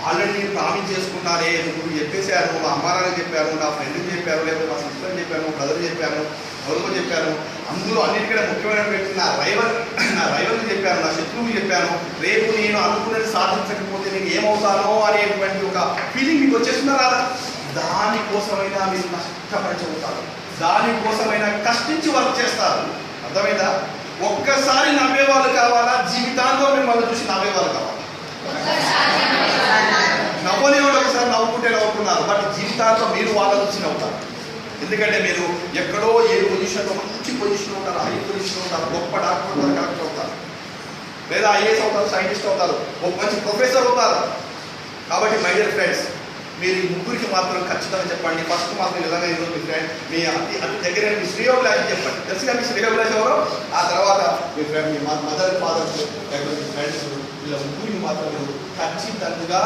ఆల్రెడీ నేను ప్రామిస్ చేసుకున్నానే, నువ్వు చెప్పేశాను, మా అమ్మానాన్నకి చెప్పాను, నా ఫ్రెండ్కి చెప్పాను, లేకపోతే మా సిస్టర్కి చెప్పాను, బ్రదర్కి చెప్పాను, ఎవరికో చెప్పాను. అందులో అన్నిటికంటే ముఖ్యమైన వ్యక్తి నా రైవల్కి చెప్పాను, నా శత్రువుకి చెప్పాను. రేపు నేను అనుకున్నది సాధించకపోతే నేను ఏమవుతానో అనేటువంటి ఒక ఫీలింగ్ మీకు వచ్చేస్తున్నా రాదా? దానికోసమైనా మీరు కష్టపడి చదువుతారు, దానికోసమైనా కష్టించి వర్క్ చేస్తారు. అర్థమైందా? ఒక్కసారి నవ్వేవాళ్ళు కావాలా, జీవితాంతం మిమ్మల్ని చూసి నవ్వేవాళ్ళు కావాలా? నవ్వలేవాడు ఒకసారి నవ్వుకున్నారు, బట్ జీవితాంతం మీరు వాళ్ళ నుంచి నవ్వుతారు. ఎందుకంటే మీరు ఎక్కడో ఏ పొజిషన్లో మంచి పొజిషన్ ఉంటారు, హై పొజిషన్ ఉంటారు, గొప్ప డాక్టర్ అవుతారు, కలెక్టర్ అవుతారు, లేదా ఐఏఎస్ అవుతారు, సైంటిస్ట్ అవుతారు, ఒక మంచి ప్రొఫెసర్ అవుతారు. కాబట్టి మై డియర్ ఫ్రెండ్స్, మీరు ఈ ముగ్గురికి మాత్రం ఖచ్చితంగా చెప్పండి. ఫస్ట్ మాత్రం ఇలాగే ఈరోజు మీ ఫ్రెండ్, మీ అతి దగ్గర మీ శ్రేయోభిలాషి చెప్పండి. తెలుసుగా మీ శ్రేయోభిలాషి ఎవరో, ఆ తర్వాత మీ ఫ్రెండ్, మీ మదర్ ఫాదర్స్, లేకపోతే మీ ఫ్రెండ్స్, వీళ్ళ ముగ్గురికి మాత్రం ఖచ్చితంగా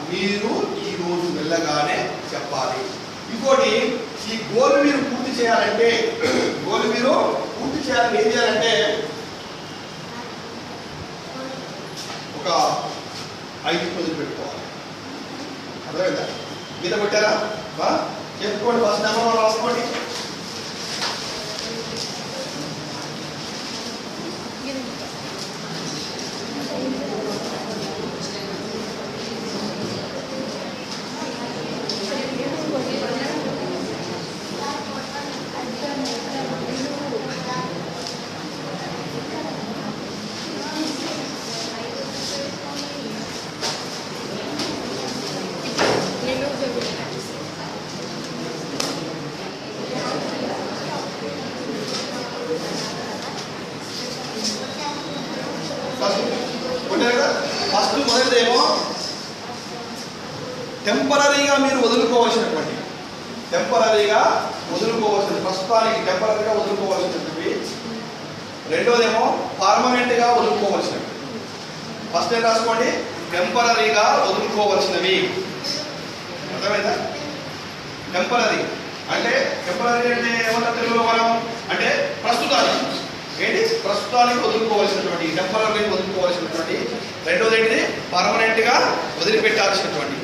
మీరు ఈరోజు వెళ్ళగానే చెప్పాలి. ఇంకోటి, ఈ గోల్ మీరు పూర్తి చేయాలంటే ఏం చేయాలంటే ఒక 5 రోజులు పెట్టుకోవాలి. అర్థమైందా? గీత కొట్టారా? చెప్పుకోండి, ఫస్ట్ నెంబర్ రాసుకోండి. ఫస్ట్ మొదటిదేమో టెంపరీగా మీరు వదులుకోవాల్సినటువంటి, ప్రస్తుతానికి టెంపరీగా వదులుకోవాల్సినటువంటి. రెండోదేమో పర్మనెంట్గా వదులుకోవాల్సినవి. ఫస్ట్ ఏం రాసుకోండి, టెంపరీగా వదులుకోవాల్సినవి. అర్థమైందా? టెంపరీ అంటే టెంపరీ అంటే ఏమంటారు తెలుగులో మనం అంటే ప్రస్తుతానికి ఏంటి ప్రస్తుతానికి వదులుకోవాల్సినటువంటి టెంపరీ వదులుకోవాల్సినటువంటి. రెండోది ఏంటిది పర్మనెంట్గా వదిలిపెట్టాల్సినటువంటి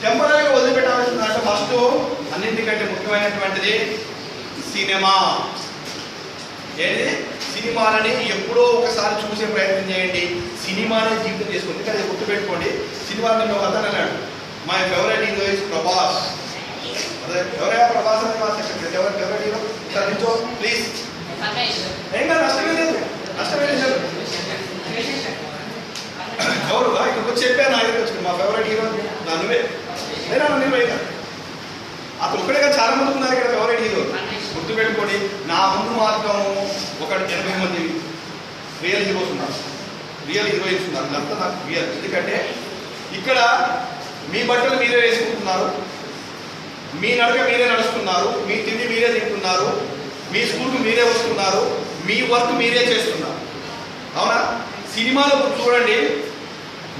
టెంపరీగా వదిలిపెట్టాల్సిన అంటే ఫస్ట్ అన్నింటికంటే ముఖ్యమైనటువంటిది సినిమా. ఏంటి సినిమాలని ఎప్పుడో ఒకసారి చూసే ప్రయత్నం చేయండి. సినిమానే జీవితం చేసుకోండి. కానీ గుర్తుపెట్టుకోండి, సినిమా నేను అతను అన్నాడు my favourite hero is Prabhas. అదే ఎవరైనా ప్రభాస్ అని మా సెక్రటరీ ఎవరు ఫేవరెట్ హీరో సార్ నించో ప్లీజ్. ఏం కాదు, నష్టమే లేదు. ఎవరు ఇక్కడికి వచ్చి చెప్పాను, నా దగ్గరికి వచ్చి మా ఫేవరెట్ హీరో నా నువ్వే లేదా నువ్వే కాదు. అతను ఒక్కడేగా చాలా మంది ఉన్నారు ఇక్కడ ఫేవరెట్ హీరో. గుర్తుపెట్టుకోండి, నా ముందు మాత్రం ఒక 80 మంది రియల్ హీరోస్ ఉన్నారు, రియల్ హీరోయిన్స్ ఉన్నారు. ఇదంతా నాకు రియల్. ఎందుకంటే ఇక్కడ మీ బట్టలు మీరే వేసుకుంటున్నారు, మీ నడక మీరే నడుస్తున్నారు, మీ తిండి మీరే తింటున్నారు, మీ స్కూల్కి మీరే వస్తున్నారు, మీ వర్క్ మీరే చేస్తున్నారు. అవునా? సినిమాలో చూడండి,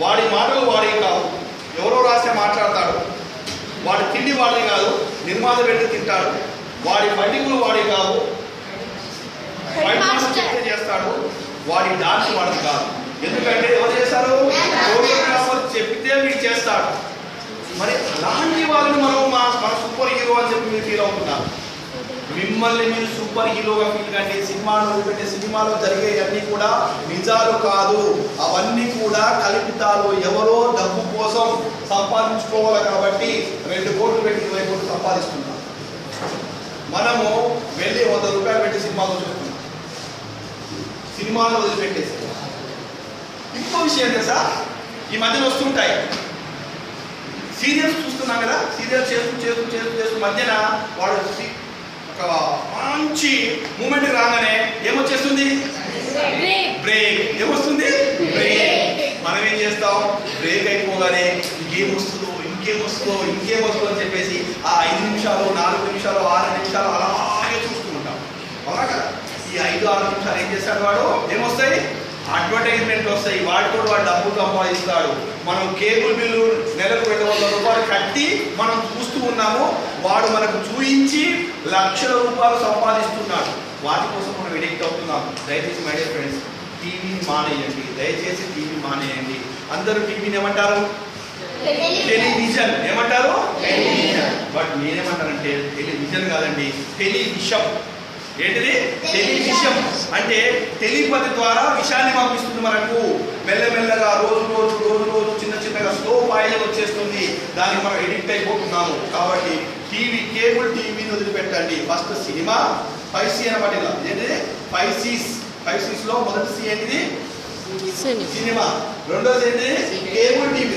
వాడి మాటలు వాడివి కావు, ఎవరో రాసే మాట్లాడతాడు. వాడి తిండి వాడిది కాదు, నిర్మాత పెట్టి తింటాడు. వాడి ఫైటింగ్లు వాడి కావు, ఫైట్ మాస్టర్ చేస్తాడు. వాడి డాన్స్ వాడిది కాదు. ఎందుకంటే ఎవరు చేస్తారు? కోరియోగ్రాఫర్ చెప్తే మీకు చేస్తాడు. మరి అలాంటి వాళ్ళని మనం మన సూపర్ హీరో అని చెప్పి మీరు ఫీల్ అవుతున్నారు. మిమ్మల్ని మీరు సూపర్ హీరోగా ఫీల్ కండి. సినిమాలో వదిలిపెట్టే సినిమాలో జరిగేవన్నీ కూడా నిజాలు కాదు, అవన్నీ కూడా కల్పితాలు. ఎవరో డబ్బు కోసం సంపాదించుకోవాలి కాబట్టి 2 కోట్లు పెట్టి 20 కోట్లు సంపాదిస్తున్నాం. మనము వెళ్ళి 100 రూపాయలు పెట్టి సినిమాలో చూస్తున్నాం, సినిమాలో వదిలిపెట్టేసి. ఇంకో విషయం తెలుసా, ఈ మధ్యన వస్తుంటాయి సీరియల్స్ చూస్తున్నాం కదా, సీరియల్ చేస్తూ మధ్యన వాడు ఒక మంచి మూమెంట్ రాగానే ఏమొచ్చేస్తుంది? బ్రేక్. ఏమొస్తుంది? బ్రేక్. మనం ఏం చేస్తాం? బ్రేక్ అయిపోగానే ఇంకేమొస్తుందో అని చెప్పేసి ఆ 5 నిమిషాలు 4 నిమిషాలు 6 నిమిషాలు అలాగే చూస్తూ ఉంటాం. అవునా కదా? ఈ 5-6 నిమిషాలు ఏం చేస్తాడు వాడు? ఏమొస్తాయి? అడ్వర్టైజ్మెంట్లు వస్తాయి. వాడితో వాడు డబ్బు సంపాదిస్తాడు. మనం కేబుల్ బిల్లు నెలకు 200 రూపాయలు కట్టి మనం చూస్తూ ఉన్నాము. వాడు మనకు చూయించి లక్షల రూపాయలు సంపాదిస్తున్నాడు. వాటి కోసం మనం ఎడిక్ట్ అవుతున్నాం. దయచేసి మై డియర్ ఫ్రెండ్స్, టీవీని మానేయండి. దయచేసి టీవీ మానేయండి. అందరూ టీవీని ఏమంటారు? టెలివిజన్. ఏమంటారు? టెలివిజన్. బట్ నేనేమంటానంటే టెలివిజన్ కాదండి, టెలివిషన్. ఏంటిది? టెలివిషన్ అంటే టెలిపతి ద్వారా విషయాన్ని పంపిస్తుంది మనకు. మెల్లమెల్లగా రోజు చిన్నగా స్లో పాయిజన్ వచ్చేస్తుంది. దానికి మనం ఎడిక్ట్ అయిపోతున్నాము. కాబట్టి కేబుల్ టీవీని వదిలిపెట్టండి. ఫస్ట్ సినిమా 5C అనమాట. ఇలా ఏంటిది? 5 C's లో మొదటి సి ఏంటిది? సినిమా. రెండోది ఏంటి? Cable TV.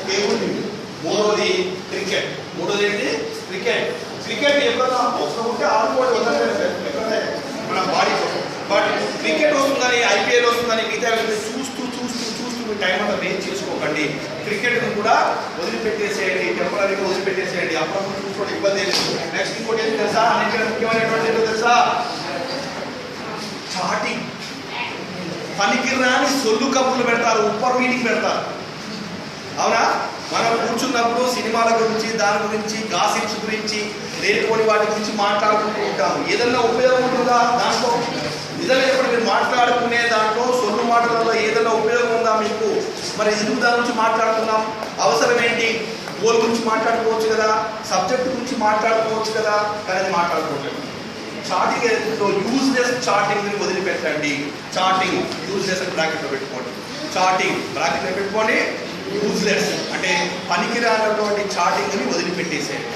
Cable TV. మూడోది క్రికెట్. క్రికెట్ ఎప్పుడైనా అవసరం ఉంటే ఆడుకోవడం ఎప్పుడైనా మన బాడీ కోసం. బట్ క్రికెట్ వస్తుందని, IPL వస్తుందని మిగతా చూస్తూ టైం అంతా వేస్ట్ చేసుకోకండి. క్రికెట్ను కూడా వదిలిపెట్టేసేయండి, టెంపరీగా వదిలిపెట్టేసేయండి. అప్పుడప్పుడు చూసుకోవడం ఇబ్బంది లేదు. నెక్స్ట్ ఇంకోటి ఏంటి తెలుసా? అన్నింటికంటే ముఖ్యమైనటువంటి ఏంటో తెలుసా? చాటింగ్. పనికిరాని సొల్లు కబుర్లు పెడతారు, ఉప్పర్ మీటింగ్ పెడతారు. అవునా? మనం కూర్చున్నప్పుడు సినిమాల గురించి, దాని గురించి, గాసిప్స్ గురించి, లేనిపోని వాటి గురించి మాట్లాడుకుంటూ ఉంటాము. ఏదన్నా ఉపయోగం ఉంటుందా దాంట్లో? నిజంగా ఇప్పుడు మీరు మాట్లాడుకునే దాంట్లో సొల్లు మాటలలో ఏదైనా ఉపయోగం ఉందా మీకు? మరి ఎందుకు దాని గురించి మాట్లాడుతున్నాం? అవసరం ఏంటి? గోల్ గురించి మాట్లాడుకోవచ్చు కదా, సబ్జెక్ట్ గురించి మాట్లాడుకోవచ్చు కదా, కానీ అది మాట్లాడుకోవట్లేదు. చాటింగ్ ఏదో యూజ్లెస్ చాటింగ్ని వదిలిపెట్టండి. చాటింగ్ యూజ్లెస్ అని బ్రాకెట్లో పెట్టుకోండి. చాటింగ్ బ్రాకెట్లో పెట్టుకోండి. యూజ్లెస్ అంటే పనికిరానటువంటి చాటింగ్ని వదిలిపెట్టేసేయండి.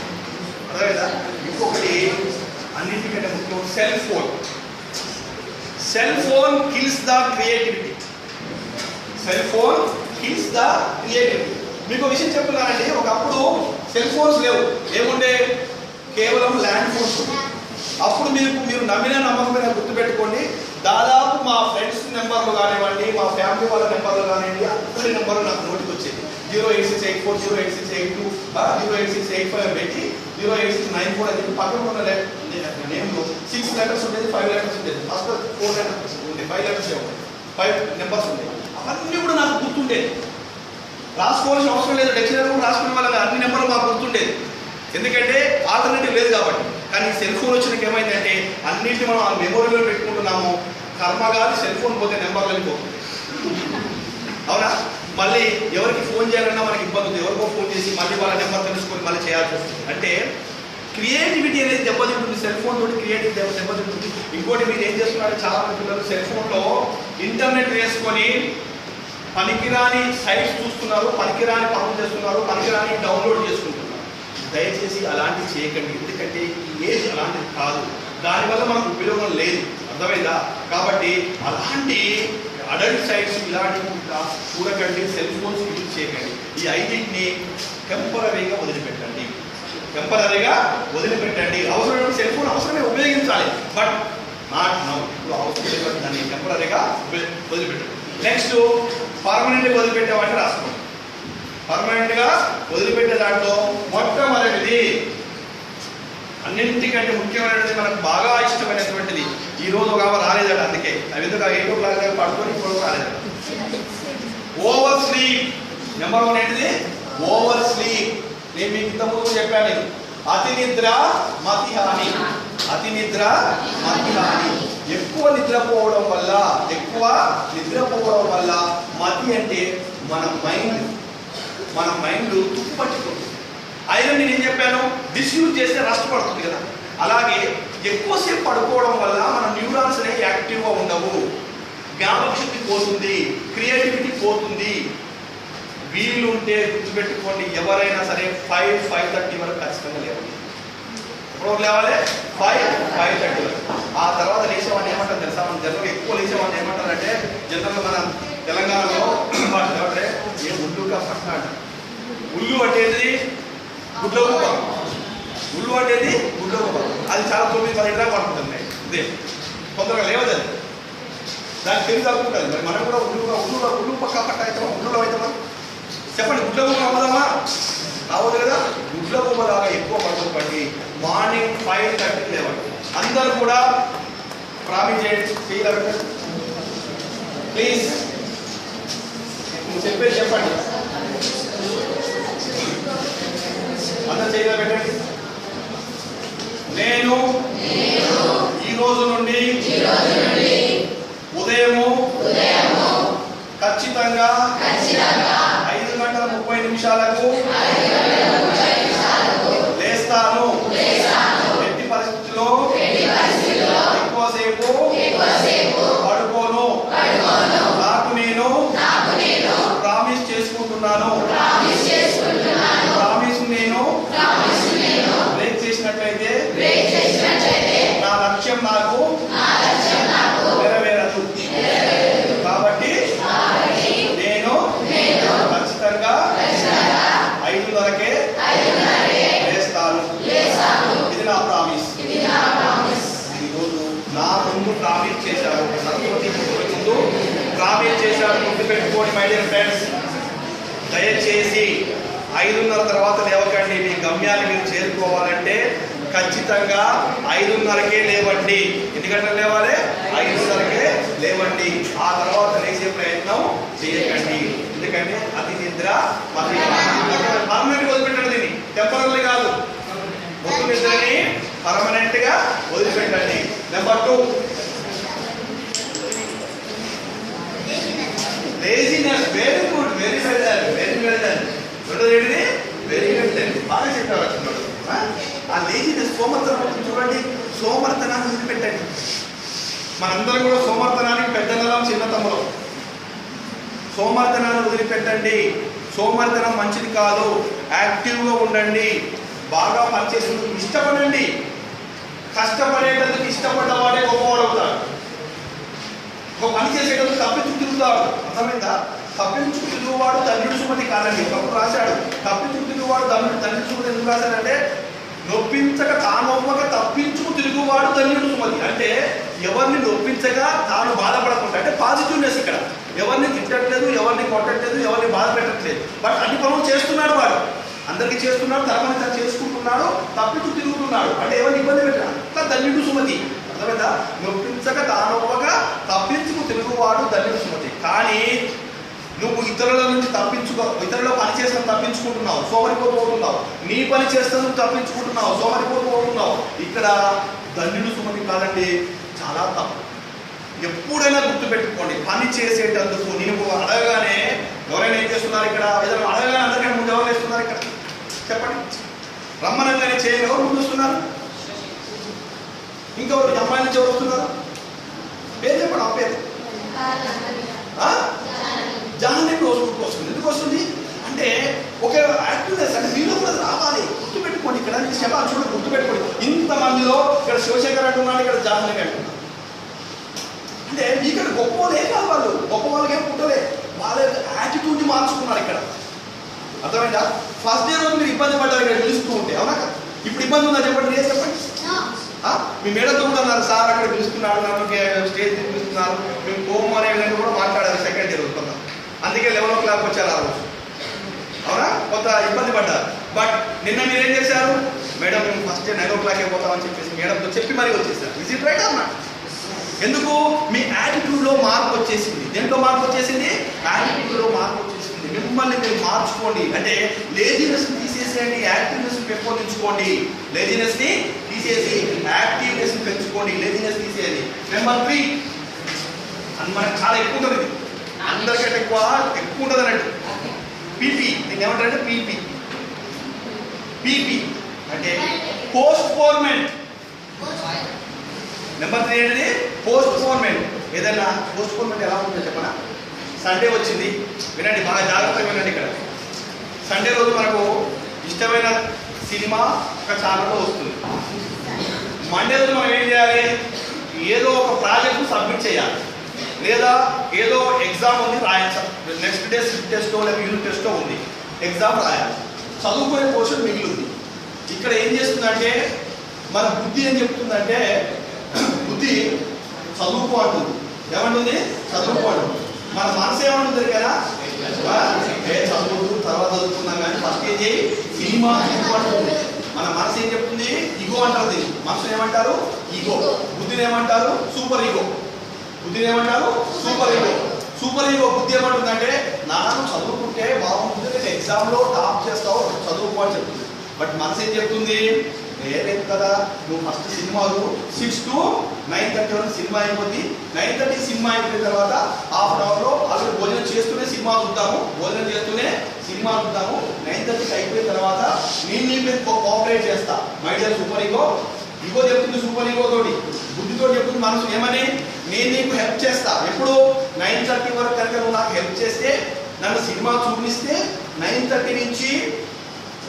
అర్థమైందా? ఇంకొకటి అన్నింటికంటే ముఖ్యం, cell phone kills the creativity. మీకు విషయం చెప్తున్నానండి. ఒకప్పుడు సెల్ ఫోన్స్ లేవు. ఏముండే? కేవలం ల్యాండ్ ఫోన్స్. అప్పుడు మీరు నమ్మకమైన గుర్తుపెట్టుకోండి, దాదాపు మా ఫ్రెండ్స్ నెంబర్లు కానివ్వండి, మా ఫ్యామిలీ వాళ్ళ నెంబర్లు కానివ్వండి, అందరి నెంబర్లు నాకు నోటికి వచ్చేది. 08684 08682 08685 పెట్టి 08694 అని చెప్పి పక్కన ఉన్న నేమ్లో 6 లెటర్స్ ఉండేది, 5 లెటర్స్ ఉండేది. ఫస్ట్ 4 లెటర్స్ ఉండే, 5 లెటర్స్ ఉంటాయి, 5 నెంబర్స్ ఉండేవి. అవన్నీ కూడా నాకు గుర్తుండేది. రాసుకోవాల్సిన అవసరం లేదు, డిక్షనరీ రాసుకునే వాళ్ళ అన్ని నెంబర్లు మాకు గుర్తుండేది, ఎందుకంటే ఆల్టర్నేటివ్ లేదు కాబట్టి. కానీ సెల్ ఫోన్ వచ్చినాక ఏమైందంటే అన్నింటినీ మనం ఆ మెమొరీలో పెట్టుకుంటున్నాము. కర్మగాలి సెల్ ఫోన్ పోతే నెంబర్లు వెళ్ళిపోతుంది, అవునా? మళ్ళీ ఎవరికి ఫోన్ చేయాలన్నా మనకి ఇబ్బంది ఉంది, ఎవరికో ఫోన్ చేసి మళ్ళీ వాళ్ళ నెంబర్ తెలుసుకొని మళ్ళీ చేయాల్సి వస్తుంది. అంటే క్రియేటివిటీ అనేది దెబ్బతింటుంది, సెల్ ఫోన్ తోటి క్రియేటివిటీ దెబ్బతింటుంది. ఇంకోటి మీరు ఏం చేస్తున్నారు, చాలా మంది పిల్లలు సెల్ ఫోన్లో ఇంటర్నెట్ వేసుకొని పనికిరాని సైట్స్ చూస్తున్నారు, పనికిరాని పనులు చేస్తున్నారు, పనికిరాని డౌన్లోడ్ చేసుకుంటున్నారు. దయచేసి అలాంటివి చేయకండి, ఎందుకంటే ఈ ఏజ్ అలాంటిది కాదు, దానివల్ల మనకు ఉపయోగం లేదు, అర్థమైందా? కాబట్టి అలాంటి అడల్ట్ సైట్స్ ఇలాంటివి చూడకండి, సెల్ ఫోన్స్ యూజ్ చేయకండి. ఈ ఐదింటిని టెంపరీగా వదిలిపెట్టండి, టెంపరీగా వదిలిపెట్టండి. అవసరమైన సెల్ ఫోన్ అవసరమే ఉపయోగించాలి, బట్ నాట్ నౌ. ఇప్పుడు అవసరం దాన్ని టెంపరీగా వదిలిపెట్టండి. నెక్స్ట్ పర్మనెంట్గా వదిలిపెట్టేవాడిని రాసుకోండి. పర్మనెంట్గా వదిలిపెట్టే దాంట్లో మొట్టమొదటిది, అన్నింటికంటే ముఖ్యమైనది, మనకు బాగా ఇష్టమైనటువంటిది. ఈ రోజు ఒక రాలేదట, అందుకే అవి ఎందుకు 8 o'clock దాకా పడుకొని ఇప్పుడు రాలేదట. Over sleep. నెంబర్ 1 ఏంటిది? Over sleep. నేను మీకు ఇంతకుముందు చెప్పాను, అతి నిద్ర మతి హాని. అతి నిద్ర మతి హాని. ఎక్కువ నిద్రపోవడం వల్ల మతి అంటే మన మైండ్ తుప్పుపట్టుకుంటుంది. ఐరన్ నేను ఏం చెప్పాను, డిస్యూజ్ చేస్తే రస్ట్ పడుతుంది కదా, అలాగే ఎక్కువసేపు పడుకోవడం వల్ల మన న్యూరాన్స్ అనేవి యాక్టివ్గా ఉండవు, జ్ఞాపకశక్తి పోతుంది, క్రియేటివిటీ పోతుంది. వీలుంటే గుర్తుపెట్టుకోండి, ఎవరైనా సరే 5-5:30 వరకు ఖచ్చితంగా లేవాలి. ఎప్పుడు లేవాలి? 5-5:30 వరకు. ఆ తర్వాత లేచేవాడిని ఏమంటారు తెలుసా, మనం జనరల్గా ఎక్కువ లేచేవాడిని ఏమంటారంటే, జనరల్గా మన తెలంగాణలో ఏమంటే ఏ ఉల్లుగా పట్టిన అంటారు. ఉల్లు అంటే గుడ్ల గుప్ప, ఉల్లు అంటే గుడ్ల గుప్ప. అది చాలా 9-10 దాకా పడుతుంది, ఇదే తొందరగా లేవదండి, దానికి తెలివి తగ్గుతుంది. మరి మనం కూడా ఉల్లు పక్క అవుతామా, ఉల్లులో అవుతామా? చెప్పండి, గుడ్ల గుప్ప అవ్వదామా? రావద్దు కదా. గుడ్ల గుప్ప దాకా ఎక్కువ పడుకోకండి. మార్నింగ్ 5:30 లేవండి. అందరూ కూడా ప్రామిస్ చేయాలి ప్లీజ్. చెప్పేది చెప్పండి, అందరూ చేయగా పెట్టండి. నేను ఈ రోజు నుండి ఉదయము ఖచ్చితంగా 5:30 లేస్తాను. ఎట్టి పరిస్థితుల్లో ఎక్కువసేపు పడుకోను. నాకు నేను ప్రామిస్ చేసుకుంటున్నాను. ప్రామిస్ నేను బ్రేక్ చేసినట్లయితే నా లక్ష్యం నాకు నెరవేరదు. కాబట్టి నేను ఖచ్చితంగా 5:30కే లేస్తాను. ఇది నా ప్రామిస్. ఈరోజు నా ముందు ప్రామిస్ చేశారు, సరస్వతి ముందు ప్రామిస్ చేశారు. గుర్తుపెట్టుకోండి మై డియర్ ఫ్రెండ్స్, దయచేసి 5:30 తర్వాత లేవకండి. మీ గమ్యాన్ని మీరు చేరుకోవాలంటే ఖచ్చితంగా 5:30కే లేవండి. ఎన్ని గంటలు లేవాలి? 5:30కే లేవండి. ఆ తర్వాత లేచే ప్రయత్నం చేయకండి, ఎందుకంటే అతి నిద్ర పర్మనెంట్ వదిలిపెట్టండి. దీన్ని టెంపరీ కాదు, మొత్తం నిద్రని పర్మనెంట్ గా వదిలిపెట్టండి. Number 2, laziness. Very good, very well done. రెండోది ఏంటిది? Very well done. బాగా చెప్పారు. ఆ లేజినెస్, సోమర్తనం చూడండి. సోమర్తనాన్ని వదిలిపెట్టండి. మనందరం కూడా సోమర్తనానికి పెద్దలం, చిన్న తమ్ముడు. సోమర్తనాన్ని వదిలిపెట్టండి. సోమర్తనం మంచిది కాదు. యాక్టివ్గా ఉండండి, బాగా పనిచేసేందుకు ఇష్టపడండి. కష్టపడేటందుకు ఇష్టపడ్డవాడే గొప్పవాడు అవుతాడు. ఒక పని చేసేటప్పుడు తప్పించు తిరుగుతాడు, అర్థమైందా? తప్పించు తిరుగువాడు తండ్రి సుమతి కాదండి. ఒకప్పుడు రాశాడు, తప్పించు తిరుగువాడు తండ్రి సుమతి ఎందుకు రాశాడంటే, నొప్పించక తానొప్పక తప్పించుకు తిరుగువాడు తండ్రి సుమతి. అంటే ఎవరిని నొప్పించగా తాను బాధపడకుండా, అంటే పాజిటివ్నెస్ ఇక్కడ. ఎవరిని తిట్టట్లేదు, ఎవరిని కొట్టట్లేదు, ఎవరిని బాధ పెట్టట్లేదు, బట్ అన్ని పనులు చేస్తున్నాడు వాడు. అందరికీ చేస్తున్నాడు, తన పని తను చేసుకుంటున్నాడు, తప్పించు తిరుగుతున్నాడు. అంటే ఎవరిని ఇబ్బంది పెట్టాడు, అంతా ధన్యుడు సుమతి. నొప్పించక తానొప్పగా తప్పించుకు తిరుగువాడు ధన్యుడు సుమతి. కానీ నువ్వు ఇతరుల నుంచి ఇతరుల పని చేస్తాను తప్పించుకుంటున్నావు, సోమరిపోతూ పోతున్నావు. నీ పని చేస్తాను నువ్వు తప్పించుకుంటున్నావు, సోమరిపోతూ పోతున్నావు. ఇక్కడ ధన్యుడు సుమతి కాదండి, చాలా తప్పు. ఎప్పుడైనా గుర్తుపెట్టుకోండి, పని చేసేటందుకు నేను అడగగానే ఎవరైనా ఏం చేస్తున్నారు ఇక్కడ? ఏదైనా అడగగానే అందరికీ ముందు ఎవరు వేస్తున్నారు ఇక్కడ? చెప్పండి. రమ్మనంగానే చేయని ఎవరు ముందు వస్తున్నారు? ఇంకెవరు అమ్మాయి నుంచి ఎవరు వస్తున్నారు? పేరు చెప్పండి. ఆ పేరు జాహ్నవి రోజు వస్తుంది. ఎందుకు వస్తుంది అంటే ఒక యాక్టివ్నెస్, అంటే మీలో కూడా రావాలి. గుర్తుపెట్టుకోండి, ఇక్కడ శబాలు చూడండి, గుర్తుపెట్టుకోండి. ఇంతమందిలో ఇక్కడ శివశంకర్ అంటున్నాడు, ఇక్కడ జాహ్నవి అంటున్నాడు. అంటే ఇక్కడ గొప్ప వాళ్ళు ఏం కాదు, వాళ్ళు గొప్ప వాళ్ళకి ఏం పుట్టలే, వాళ్ళ యాటిట్యూడ్ని మార్చుకున్నారు ఇక్కడ. అర్థమైందా? ఫస్ట్ డే రోజు మీరు ఇబ్బంది పడ్డారు ఇక్కడ పిలుస్తూ ఉంటే, అవునా కదా? ఇప్పుడు ఇబ్బంది ఉందా చెప్పండి, నేను చెప్పండి. మీ మేడతో కూడా అన్నారు, సార్ అక్కడ పిలుస్తున్నాడు, నన్ను స్టేజ్ పిలుస్తున్నారు, మేము కోపం అనే విధంగా కూడా మాట్లాడారు సెకండ్ డే రోజు కొంత. అందుకే 11 o'clock వచ్చారు ఆ రోజు, అవునా? కొంత ఇబ్బంది పడ్డారు. బట్ నిన్న మీరు ఏం చేశారు? మేడం మేము ఫస్ట్ డే 9 o'clock అయిపోతామని చెప్పేసి మేడంతో చెప్పి మరీ వచ్చేసారు. ఇజ్ ఇట్ రైట్ అన్నా? ఎందుకు? మీ యాటిట్యూడ్లో మార్పు వచ్చేసింది. దేంట్లో మార్పు వచ్చేసింది? యాటిట్యూడ్లో మార్పు వచ్చేసింది. మిమ్మల్ని మీరు మార్చుకోండి. అంటే లేజినెస్ని తీసేసేయండి, యాక్టివ్నెస్ని పెంపొందించుకోండి. లేజినెస్ని తీసేసి యాక్టివ్నెస్ని పెంచుకోండి. లేజినెస్ తీసేయాలి. నెంబర్ 3, అని మనకు చాలా ఎక్కువ ఉంటుంది, అందరికంటే ఎక్కువ ఉంటుంది అన్నట్టు. పీపీ. దీన్ని ఏమంటారంటే పీపీ. పీపీ అంటే పోస్ట్ పోన్మెంట్. నెంబర్ 3 ఏంటిది? పోస్ట్ పోన్మెంట్. ఏదైనా పోస్ట్ పోన్మెంట్ ఎలా ఉంటుందో చెప్పనా? సండే వచ్చింది, వినండి బాగా జాగ్రత్తగా వినండి. ఇక్కడ సండే రోజు మనకు ఇష్టమైన సినిమా ఒక ఛానల్లో వస్తుంది. మండే రోజు మనం ఏం చేయాలి? ఏదో ఒక ప్రాజెక్ట్ సబ్మిట్ చేయాలి, లేదా ఏదో ఎగ్జామ్ ఉంది రాయాలి. నెక్స్ట్ డే స్లిప్ టెస్టో లేదా యూనిట్ టెస్టో ఉంది, ఎగ్జామ్ రాయాలి. చదువుకునే పోర్షన్ మిగిలింది. ఇక్కడ ఏం చేస్తుందంటే మన బుద్ధి ఏం చెప్తుందంటే, బుద్ధి చదువుకో అంటుంది. ఏమంటుంది? చదువుకో అంటుంది. మన మనసు ఏమంటుంది కదా, చదువు తర్వాత చదువుకున్నాం కానీ ఫస్ట్ ఏం చేయి, సినిమా అంటుంది. మన మనసు ఏం చెప్తుంది? ఈగో అంటుంది. మనసు ఏమంటారు? ఈగో. బుద్ధిని ఏమంటారు? Super ego. బుద్ధిని ఏమంటారు? Super ego. సూపర్ ఈగో బుద్ధి ఏమంటుందంటే, నాన్న చదువుకుంటే బాగుంటుంది, నేను ఎగ్జామ్లో టాప్ చేస్తావు, చదువుకో అని చెప్తుంది. బట్ మనసు ఏం చెప్తుంది? లేదు కదా, నువ్వు ఫస్ట్ సినిమాలు 6 to 9:30 వరకు సినిమా అయిపోద్ది. 9:30 సినిమా అయిపోయిన తర్వాత హాఫ్ అన్ అవర్లో అసలు భోజనం చేస్తూనే సినిమా చూద్దాము, భోజనం చేస్తూనే సినిమా చూద్దాము. 9:30 అయిపోయిన తర్వాత నేను నీ మీద కోఆపరేట్ చేస్తా. My dear super ego. Ego చెప్తుంది సూపర్ ఈగో తోటి, బుద్ధితో చెప్తుంది మనసు ఏమని, నేను నీకు హెల్ప్ చేస్తా. ఎప్పుడు? 9:30 వరకు కనుక నువ్వు నాకు హెల్ప్ చేస్తే, నన్ను సినిమా చూపిస్తే 9:30 నుంచి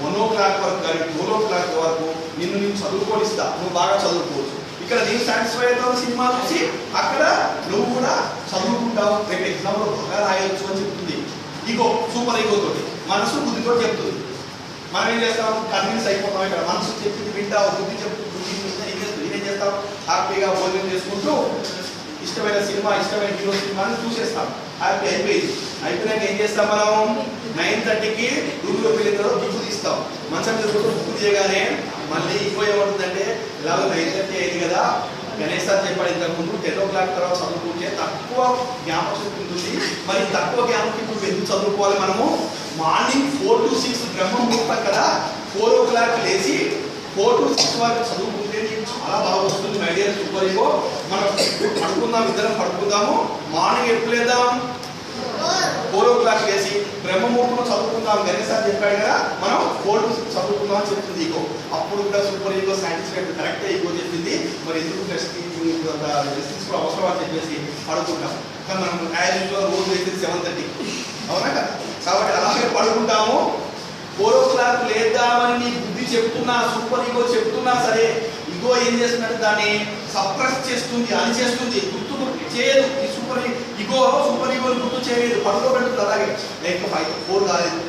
1 o'clock వరకు కానీ 2 o'clock వరకు నేను చదువుకోనిస్తా, నువ్వు బాగా చదువుకోవచ్చు. ఇక్కడ నేను సాటిస్ఫై అవుతావు సినిమా చూసి, అక్కడ నువ్వు కూడా చదువుకుంటావు, రేపు ఎగ్జామ్లో బాగా రాయొచ్చు అని చెప్తుంది ఈగో, సూపర్ ఈగో తోటి. మనసు బుద్ధితో చెప్తుంది. మనం ఏం చేస్తాం? కన్విన్స్ అయిపోతాం. ఇక్కడ మనసు చెప్పింది వింటావు, బుద్ధి చెప్తుంది, బుద్ధి ఏం చేస్తుంది, ఏం చేస్తాం? హ్యాపీగా భోజనం చేసుకుంటూ ఇష్టమైన సినిమా, ఇష్టమైన హీరో సినిమాని చూసేస్తాం. హ్యాపీ అయిపోయినాక ఏం చేస్తాం? మనం 9:30కి రూమ్లోకి వెళ్ళిన తర్వాత బుక్కు తీస్తాం. మంచం మీద బుక్కు తీయగానే మళ్ళీ ఇంకో ఏమవుతుందంటే, ఇలాగ 9:30 అయింది కదా, గణేష్ సార్ చెప్పాడు ఇంతకుముందు 10 o'clock తర్వాత చదువుకుంటే తక్కువ జ్ఞాపకశక్తి ఉంటుంది. మరి తక్కువ జ్ఞాపకం ఇప్పుడు ఎందుకు చదువుకోవాలి? మనము మార్నింగ్ 4 to 6 బ్రహ్మ ముహూర్తం కదా, 4 o'clock లేచి 4 to 6 వరకు చదువుకుంటే నీకు చాలా బాగా వస్తుంది. My dear super ego. మనం పడుకుందాం, ఇద్దరం పడుకుందాము. మార్నింగ్ ఎప్పుడు లేద్దాం? 4 o'clock లేచి బ్రహ్మముహూర్తం చదువుకుందాం. గణేష్ సార్ చెప్పాడు కదా, మనం 4 to 6 చదువుకుందాం అని చెప్తుంది ఈగో. అప్పుడు కూడా సూపర్ ఈగో సాటిస్ఫైడ్, కరెక్టే ఈగో చెప్పింది. మరి ఎందుకు రెస్టింగ్స్ కూడా అవసరం అని చెప్పేసి పడుకుంటాం. కానీ మనం యాజ్ యూజువల్ రోజు అయితే 7:30, అవునా కదా? కాబట్టి అలాగే పడుకుంటాము. 4 o'clock లేద్దామని నీ బుద్ధి చెప్తున్నా, సూపర్ ఈగో చెప్తున్నా సరే, ఈగో ఏం చేస్తుందంటే దాన్ని సప్రెస్ చేస్తుంది, అని చేస్తుంది, గుర్తు చేయదు. ఈ సూపర్ ఈగోని గుర్తు చేయలేదు, పడుకోబెడుతుంది. అలాగే లైక్ 4 కాలేదు,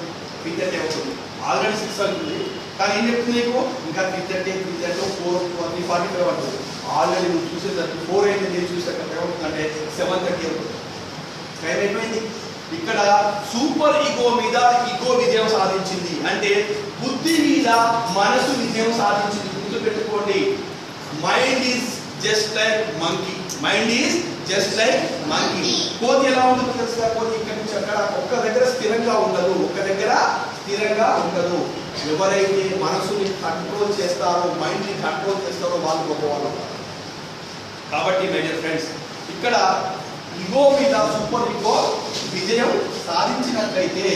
3:30 అవుతుంది, ఆల్రెడీ 6 అవుతుంది. కానీ ఏం చెప్తుంది నీకు? ఇంకా 3:30, 4, 3:45 అవుతుంది. ఆల్రెడీ నువ్వు చూసేసరికి 4 అయింది, నేను చూసేసరికి ఏమవుతుందంటే 7:30 అవుతుంది. టైం అయిపోయింది. ఇక్కడ సూపర్ ఈగో మీద ఈగో విజయం సాధించింది, అంటే బుద్ధి మీద మనసు విజయం సాధించింది. గుర్తుపెట్టుకోండి, mind is just like monkey. Mind is just like monkey. కోతి ఎలా ఉంటుందో తెలుసా? కోతి ఇక్కడ నుంచి అక్కడ ఒక్క దగ్గర స్థిరంగా ఉండదు, ఒక్క దగ్గర స్థిరంగా ఉండదు. ఎవరైతే మనసుని కంట్రోల్ చేస్తారో, మైండ్ని కంట్రోల్ చేస్తారో వాళ్ళు గొప్పవాళ్ళు. కాబట్టి మై డియర్ ఫ్రెండ్స్, ఇక్కడ ఈగో మీద సూపర్ ఈగో విజయం సాధించినట్లయితే,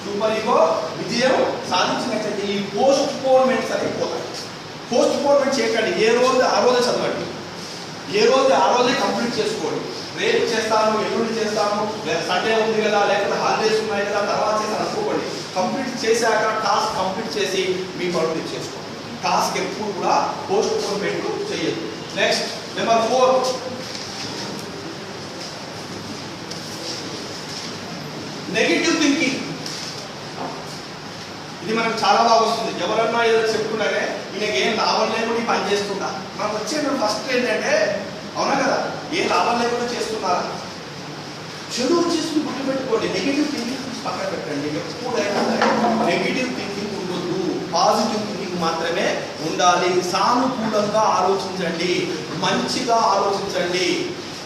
సూపర్ ఈగో విజయం సాధించినట్లయితే ఈ పోస్ట్ పోన్మెంట్స్ అనేవి పోతాయి. పోస్ట్ పోన్మెంట్ చేయకండి. ఏ రోజు ఆ రోజే చదవండి, ఏ రోజు ఆ రోజే కంప్లీట్ చేసుకోండి. రేపు చేస్తాను, ఎల్లుండి చేస్తాను, సండే ఉంది కదా, లేకపోతే హాలిడేస్ ఉన్నాయి కదా, తర్వాత చేస్తాను అనుకోండి. కంప్లీట్ చేశాక టాస్క్ కంప్లీట్ చేసి మీ పనులు చేసుకోండి. టాస్క్ ఎప్పుడు కూడా పోస్ట్ పోన్మెంట్ చేయదు. Next number 4, negative thinking. ఇది మనకు చాలా బాగా వస్తుంది. ఎవరన్నా ఏదో చెప్తున్నారే ఈయనకి ఏం లాభం లేకుండా ఈ పని చేస్తున్నా, మనకు వచ్చే ఫస్ట్ ఏంటంటే, అవునా కదా, ఏ లాభం లేకుండా చేస్తున్నారా? చెడు వచ్చేసి గుర్తుపెట్టుకోండి. నెగిటివ్ థింకింగ్ పక్కన పెట్టండి. ఎప్పుడైనా నెగిటివ్ థింకింగ్ ఉండొద్దు, పాజిటివ్ థింకింగ్ మాత్రమే ఉండాలి. సానుకూలంగా ఆలోచించండి, మంచిగా ఆలోచించండి.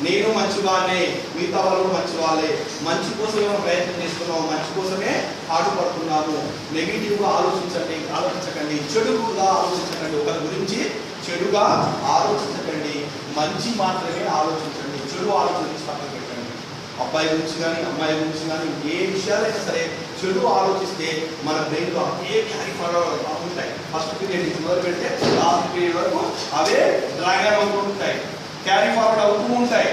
నేను మంచివానే, మిగతా వాళ్ళు మంచి వాళ్ళే, మంచి కోసమే ప్రయత్నం చేస్తున్నాము, మంచి కోసమే పాటుపడుతున్నాము. నెగిటివ్గా ఆలోచించకండి, చెడుగా ఆలోచించకండి. ఒకరి గురించి చెడుగా ఆలోచించకండి, మంచి మాత్రమే ఆలోచించండి. చెడు ఆలోచించి పక్కన పెట్టండి. అబ్బాయి గురించి కానీ అమ్మాయి గురించి కానీ ఏ విషయాలైనా సరే చెడు ఆలోచిస్తే మన బ్రెయిన్లో ఏ క్యారీ ఫార్వర్డ్ ఉంటాయి. ఫస్ట్ పీరియడ్ నుంచి మొదలు పెడితే లాస్ట్ పీరియడ్ వరకు అవే డ్రాగన్ అవుతూ ఉంటాయి, క్యారీ ఫార్వర్డ్ అవుతూ ఉంటాయి.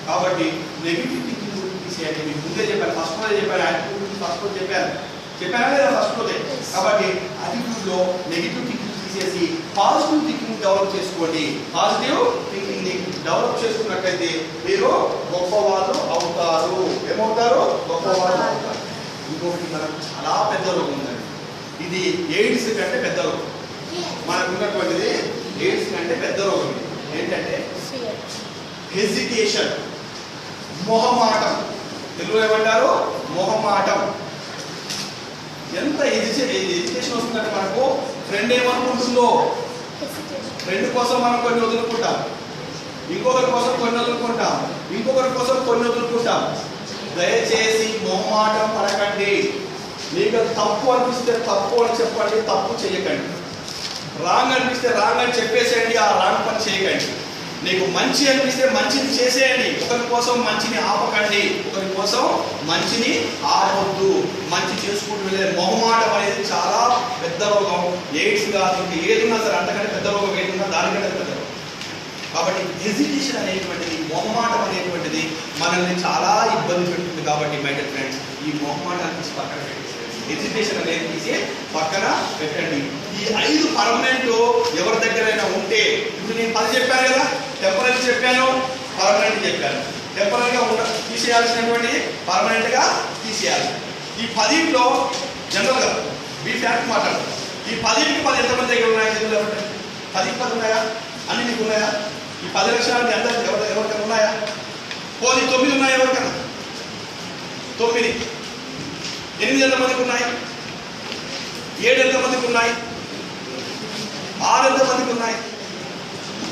కాబట్టి నెగిటివ్ థింకింగ్ గురించి తీసేయండి. మీకు ముందే చెప్పాను, ఫస్ట్ రోజే చెప్పాను, యాటిట్యూడ్ గురించి ఫస్ట్ రోజు చెప్పానా లేదా? ఫస్ట్ రోజే. కాబట్టి యాటిట్యూడ్లో నెగిటివ్ థింకింగ్ తీసేసి పాజిటివ్ థింకింగ్ డెవలప్ చేసుకోండి. పాజిటివ్ థింకింగ్ ని డెవలప్ చేసుకున్నట్లయితే మీరు గొప్పవాళ్ళు అవుతారు. ఏమవుతారు? గొప్పవాళ్ళు అవుతారు. ఇంకొకటి మనకు చాలా పెద్ద రోగం ఉందండి. ఇది ఎయిడ్స్ కంటే పెద్ద రోగం. మనకు ఉన్నటువంటిది ఎయిడ్స్ కంటే పెద్ద రోగం. ఏంటంటే హెజిటేషన్, మొహమాటం. తెలుగులో ఏమంటారు? మొహమాటం. ఎంత ఎడ్యుకేషన్ వస్తుందంటే మనకు ఫ్రెండ్ ఏమనుకుంటుందో, ఫ్రెండ్ కోసం మనం కొన్ని వదులుకుంటాం, ఇంకొకరి కోసం కొన్ని వదులుకుంటాం, ఇంకొకరి కోసం కొన్ని వదులుకుంటాం. దయచేసి మొహమాటం పడకండి. మీకు తప్పు అనిపిస్తే తప్పు అని చెప్పండి, తప్పు చేయకండి. రాంగ్ అనిపిస్తే రాంగ్ అని చెప్పేసేయండి, ఆ రాంగ్ పని చేయకండి. నీకు మంచి అనిపిస్తే మంచిని చేసేయండి. ఒకరి కోసం మంచిని ఆపకండి, ఒకరి కోసం మంచిని ఆపొద్దు. మంచి చేసుకుంటూ వెళ్ళే మొహమాటం అనేది చాలా పెద్ద రోగం. ఎయిడ్స్ కాదు, ఇంకా ఏదున్నా సరే అంతకంటే పెద్ద రోగం ఏదున్నా దానికంటే పెద్ద రోగం. కాబట్టి హెజిటేషన్ అనేటువంటిది, మొహమాటం అనేటువంటిది మనల్ని చాలా ఇబ్బంది పెడుతుంది. కాబట్టి మై డియర్ ఫ్రెండ్స్, ఈ మొహమాటాన్ని తీసి పక్కన పెట్టేసేయండి. హెజిటేషన్ అనేది తీసి పక్కన పెట్టండి. ఈ 5 పర్మనెంట్ ఎవరి దగ్గరైనా ఉంటే, ఇప్పుడు నేను 10 చెప్పాను కదా, టెంపరీ చెప్పాను, పర్మనెంట్ చెప్పాను. టెంపరీగా తీసేయాల్సినటువంటి పర్మనెంట్గా తీసేయాలి. ఈ 10లో జనరల్గా మీ ఫ్యాక్ట్ మాట్లాడు. ఈ 10కి 10 ఎంతమంది దగ్గర ఉన్నాయి? 10కి 10 ఉన్నాయా? అన్ని మీకు ఉన్నాయా? ఈ 10 లక్షలు ఎవరికైనా ఉన్నాయా? పోనీ 9 ఉన్నాయా? ఎవరికైనా 9. 8 ఎంతమందికి ఉన్నాయి? 7 ఎంతమందికి ఉన్నాయి? 6 ఎంతమందికి ఉన్నాయి?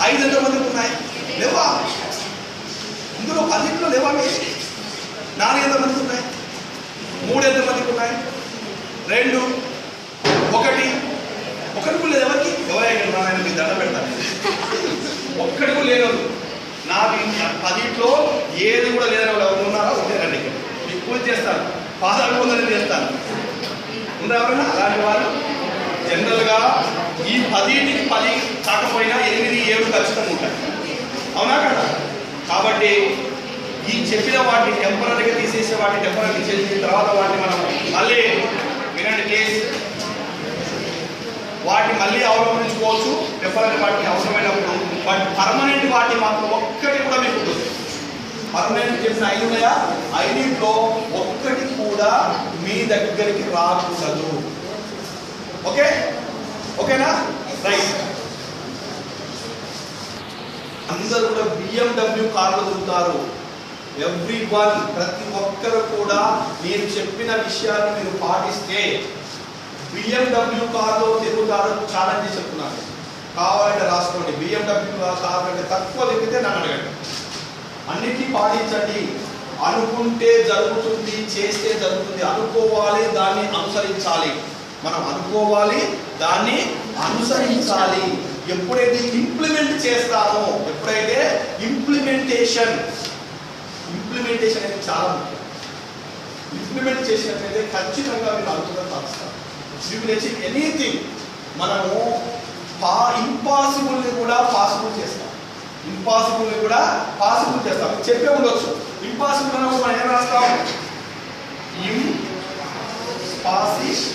5 ఎంతమందికి ఉన్నాయి? లేవా? ఇందులో 10లో లేవా? 4 ఎంతమందికి ఉన్నాయి? 3 ఎంతమందికి ఉన్నాయి? 2, 1. ఒక్కడికి లేదు. ఎవరైనా మీకు దండ పెడతాను. ఒక్కడికి లేదు. నాకు 10లో ఏది కూడా లేదని వాళ్ళు ఎవరు ఉన్నారో ఉండేరండి. మీకు పూజ చేస్తాను, పాదాలు చేస్తాను. ఉందా ఎవరైనా అలాంటి వాళ్ళు? జనరల్గా ఈ 10కి 10 కాకపోయినా 8, 7 ఖచ్చితంగా ఉంటాయి. అవునా కదా? కాబట్టి ఈ చెప్పిన వాటిని టెంపరీగా తీసేసే వాటిని టెంపరీ తీసేసిన తర్వాత వాటిని మనం మళ్ళీ వినండి ప్లీజ్, వాటిని మళ్ళీ అవలంబించుకోవచ్చు. టెంపరీ వాటిని అవసరమైనప్పుడు. బట్ పర్మనెంట్ వాటిని మాత్రం ఒక్కటి కూడా మీకు ఉంటుంది. పర్మనెంట్ చెప్పిన 5 ఉన్నాయా? 5లో ఒక్కటి కూడా మీ దగ్గరికి రాకూడదు. ఓకే? ఓకేనా? రైట్. అందరూ కూడా BMW కార్లు తిరుగుతారు. ఎవ్రీవన్, ప్రతి ఒక్కరు కూడా నేను చెప్పిన విషయాన్ని మీరు పాటిస్తే BMW కార్లో తిరుగుతారు. ఛాలెంజ్ చెప్తున్నాను. కావాలంటే రాసుకోండి. BMW కార్ కంటే తక్కువ తిరిగితే నన్ను అడగండి. అన్నిటినీ పాటించండి. అనుకుంటే జరుగుతుంది, చేస్తే జరుగుతుంది. అనుకోవాలి, దాన్ని అనుసరించాలి. మనం అనుకోవాలి, దాన్ని అనుసరించాలి. ఎప్పుడైతే ఇంప్లిమెంట్ చేస్తామో, ఎప్పుడైతే ఇంప్లిమెంటేషన్ అనేది చాలా ముఖ్యం. ఇంప్లిమెంట్ చేసినట్లయితే ఖచ్చితంగా మీరు అనుకున్న సాధిస్తారు. You will achieve anything. మనము ఇంపాసిబుల్ని కూడా పాసిబుల్ చేస్తాం. ఇంపాసిబుల్ని కూడా పాసిబుల్ చేస్తాం. చెప్పే ఉండొచ్చు, ఇంపాసిబుల్ అన్నప్పుడు మనం ఏం రాస్తాం? ఇంపాసిబుల్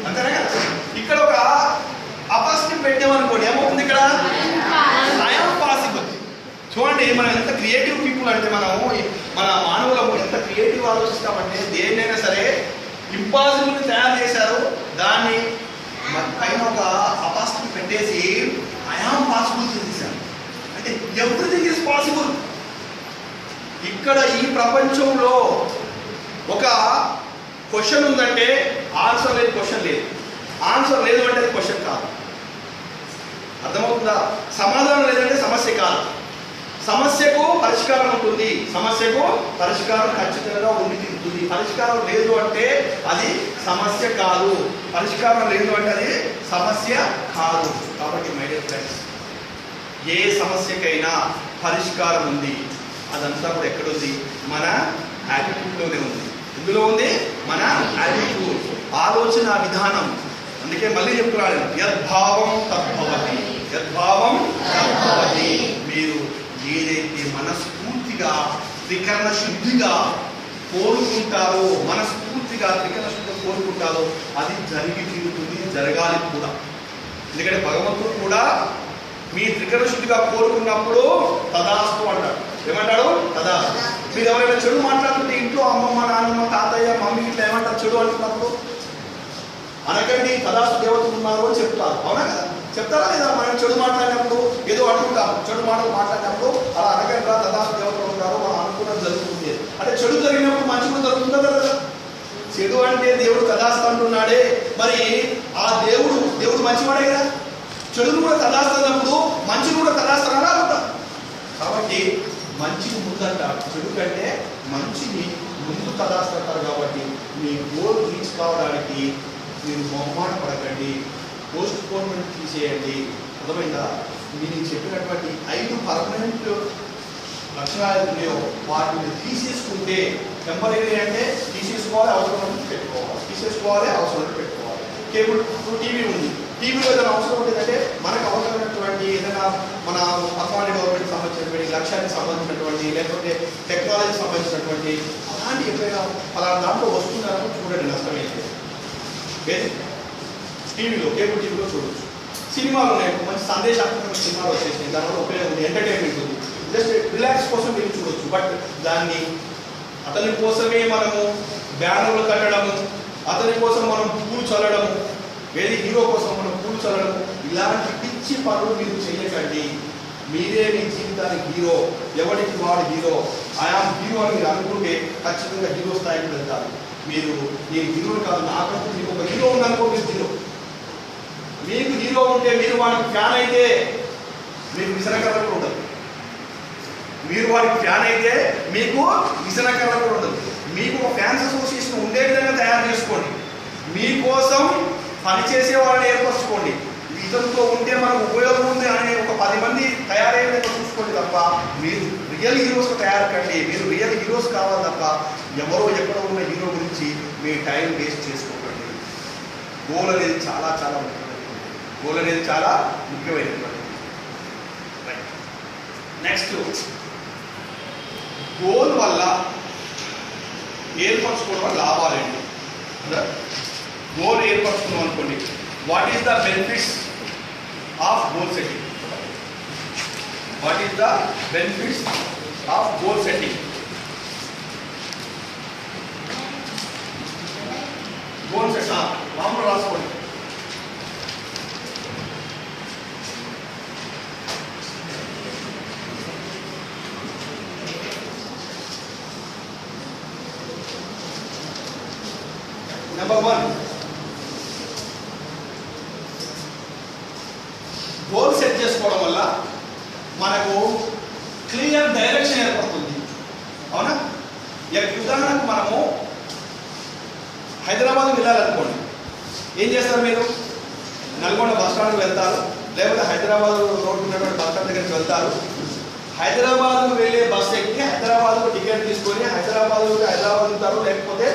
అంతేనా కదా. ఇక్కడ ఒక అపాసిబుల్ పెట్టామనుకోండి, ఏమవుతుంది? ఇక్కడ ఐఎమ్ పాసిబుల్. చూడండి, మనం ఎంత క్రియేటివ్ పీపుల్ అంటే, మన మానవులము ఎంత క్రియేటివ్ ఆలోచిస్తామంటే, దేన్నైనా సరే ఇంపాసిబుల్ని తయారు చేశారు, దాన్ని పైన ఒక అపాసిబుల్ పెట్టేసి ఐఆమ్ పాసిబుల్ చేసేసారు. అంటే ఎవ్రీథింగ్ ఈజ్ పాసిబుల్. ఇక్కడ ఈ ప్రపంచంలో ఒక క్వశ్చన్ ఉందంటే ఆన్సర్ లేదు, క్వశ్చన్ లేదు. ఆన్సర్ లేదు అంటే అది క్వశ్చన్ కాదు. అర్థమవుతుందా? సమాధానం లేదంటే సమస్య కాదు. సమస్యకు పరిష్కారం ఉంటుంది, సమస్యకు పరిష్కారం ఖచ్చితంగా ఉండి తీరుతుంది. పరిష్కారం లేదు అంటే అది సమస్య కాదు, పరిష్కారం లేదు అంటే అది సమస్య కాదు. కాబట్టి మై డియర్ ఫ్రెండ్స్, ఏ సమస్యకైనా పరిష్కారం ఉంది. అదంతా కూడా ఎక్కడుంది? మన యాటిట్యూడ్లోనే ఉంది. ఇందులో ఉంది మన యాటిట్యూడ్, ఆలోచన విధానం. అందుకే మళ్ళీ చెప్తున్నాను, యద్భావం తద్భవతి, యద్భావం తద్భవతి. మీరు ఏదైతే మనస్ఫూర్తిగా త్రికరణ శుద్ధిగా కోరుకుంటారో, మనస్ఫూర్తిగా త్రికరణ శుద్ధిగా కోరుకుంటారో అది జరిగి తీరుతుంది, జరగాలి కూడా. ఎందుకంటే భగవంతుడు కూడా మీ త్రికరణ శుద్ధిగా కోరుకున్నప్పుడు తదాస్తు అంటాడు. ఏమంటాడు? తదాస్తు. మీరు ఎవరైనా చెడు మాట్లాడుతుంటే ఇంట్లో అమ్మమ్మ, నాన్నమ్మ, తాతయ్య, మమ్మీ ఇట్లా ఏమంటారు? చెడు అంటున్నప్పుడు అనకండి, తదాస్తు దేవతలు ఉన్నారు అని చెప్తారు. అవునా కదా? చెప్తారా లేదా? మనం చెడు మాట్లాడినప్పుడు ఏదో అంటుంటాము, చెడు మాటలు మాట్లాడినప్పుడు అలా అనకండి, తదాస్తు దేవతలు ఉంటారు, మనం అనుకున్నది జరుగుతుంది. అంటే చెడు జరిగినప్పుడు మంచి కూడా జరుగుతుందా కదా? చెడు అంటే దేవుడు తదాస్తు అంటున్నాడే, మరి ఆ దేవుడు మంచివాడే కదా. చెడును కూడా తదాస్తున్నప్పుడు మంచిని కూడా తదాస్తారా అనుకుంటా. కాబట్టి మంచిని ముందంటారు, చెడు కంటే మంచిని ముందు తదాస్తుంటారు. కాబట్టి మీ గోల్ రీచ్ కావడానికి మీరు మొహమాట పడకండి, పోస్ట్ పోన్మెంట్ తీసేయండి. అర్థమైందా? మీరు చెప్పినటువంటి 5 పర్మనెంట్ లక్షణాలు ఉన్నాయో వాటిని తీసేసుకుంటే, టెంపరీ అంటే తీసేసుకోవాలి, అవసరం పెట్టుకోవాలి, తీసేసుకోవాలి, అవసరం పెట్టుకోవాలి. కేబుల్ టీవీ ఉంది, టీవీలో ఏదైనా అవసరం ఉంటుందంటే మనకు అవసరమైనటువంటి ఏదైనా మన పర్సనాలిటీ డెవలప్మెంట్కి సంబంధించినటువంటి, లక్ష్యానికి సంబంధించినటువంటి, లేకపోతే టెక్నాలజీకి సంబంధించినటువంటి అలాంటి ఎప్పుడైనా అలాంటి దాంట్లో వస్తున్నారో చూడండి, నష్టమైతే. టీవీలో, కేబుల్ టీవీలో చూడవచ్చు. సినిమాలు ఉన్నాయి, మంచి సందేశాత్మక సినిమాలు వచ్చేసినాయి, దానివల్ల ఉపయోగం ఉంది, ఎంటర్టైన్మెంట్ ఉంది. జస్ట్ రిలాక్స్ కోసం మీరు చూడవచ్చు. బట్ దాన్ని అతని కోసమే మనము బ్యానర్లు కట్టడము, అతని కోసం మనం పూలు చల్లడము, వేరే హీరో కోసం మనం పూలు చల్లడము, ఇలాంటి పిచ్చి పనులు మీరు చేయకండి. మీరే మీ జీవితానికి హీరో, ఎవరికి వాడు హీరో. ఆయామ్ హీరో అని మీరు అనుకుంటే ఖచ్చితంగా హీరో స్థాయికి వెళ్తారు. మీరు నేను హీరో కాదు, నాకంటూ మీకు ఒక హీరో ఉందనుకో, మీరు హీరో. మీకు హీరో ఉంటే మీరు వాడికి ఫ్యాన్ అయితే మీకు విసనకర్ర కూడా ఉండదు. మీరు వాడికి ఫ్యాన్ అయితే మీకు విసనకర్ర కూడా ఉండదు. మీకు ఒక ఫ్యాన్స్ అసోసియేషన్ ఉండే విధంగా తయారు చేసుకోండి. మీకోసం పనిచేసే వాళ్ళని ఏర్పరచుకోండి. ఇతరులతో ఉంటే మనకు ఉపయోగం ఉంది అనే ఒక 10 మంది తయారయ్యే విధంగా చూసుకోండి తప్ప మీరు రియల్ హీరోస్గా తయారు కండి. మీరు రియల్ హీరోస్ కావాలి తప్ప ఎవరో ఎక్కడో ఉన్న హీరో గురించి మీ టైం వేస్ట్ చేసుకోకండి. గోల్ అనేది చాలా చాలా ముఖ్యమైనది. గోల్ అనేది చాలా ముఖ్యమైనటువంటి. నెక్స్ట్, గోల్ వల్ల ఏర్పరచుకోవడం వల్ల లాభాలేంటి? గోల్ ఏర్పరచుకున్నాం అనుకోండి, what is the benefits of goal setting? What is the benefits of goal setting? Goal set మామూలు రాసుకోండి. Number 1, చేసుకోవడం వల్ల మనకు క్లియర్ డైరెక్షన్ ఏర్పడుతుంది. అవునా? ఉదాహరణకు మనము హైదరాబాద్ వెళ్ళాలనుకోండి, ఏం చేస్తారు మీరు? నల్గొండ బస్ స్టాండ్కి వెళ్తారు, లేకపోతే హైదరాబాద్ రోడ్డు ఉన్నటువంటి బస్ స్టాండ్ దగ్గరికి వెళ్తారు. హైదరాబాద్ వెళ్ళే బస్ ఎక్కి హైదరాబాద్ టికెట్ తీసుకొని హైదరాబాద్ దిగుతారు, లేకపోతే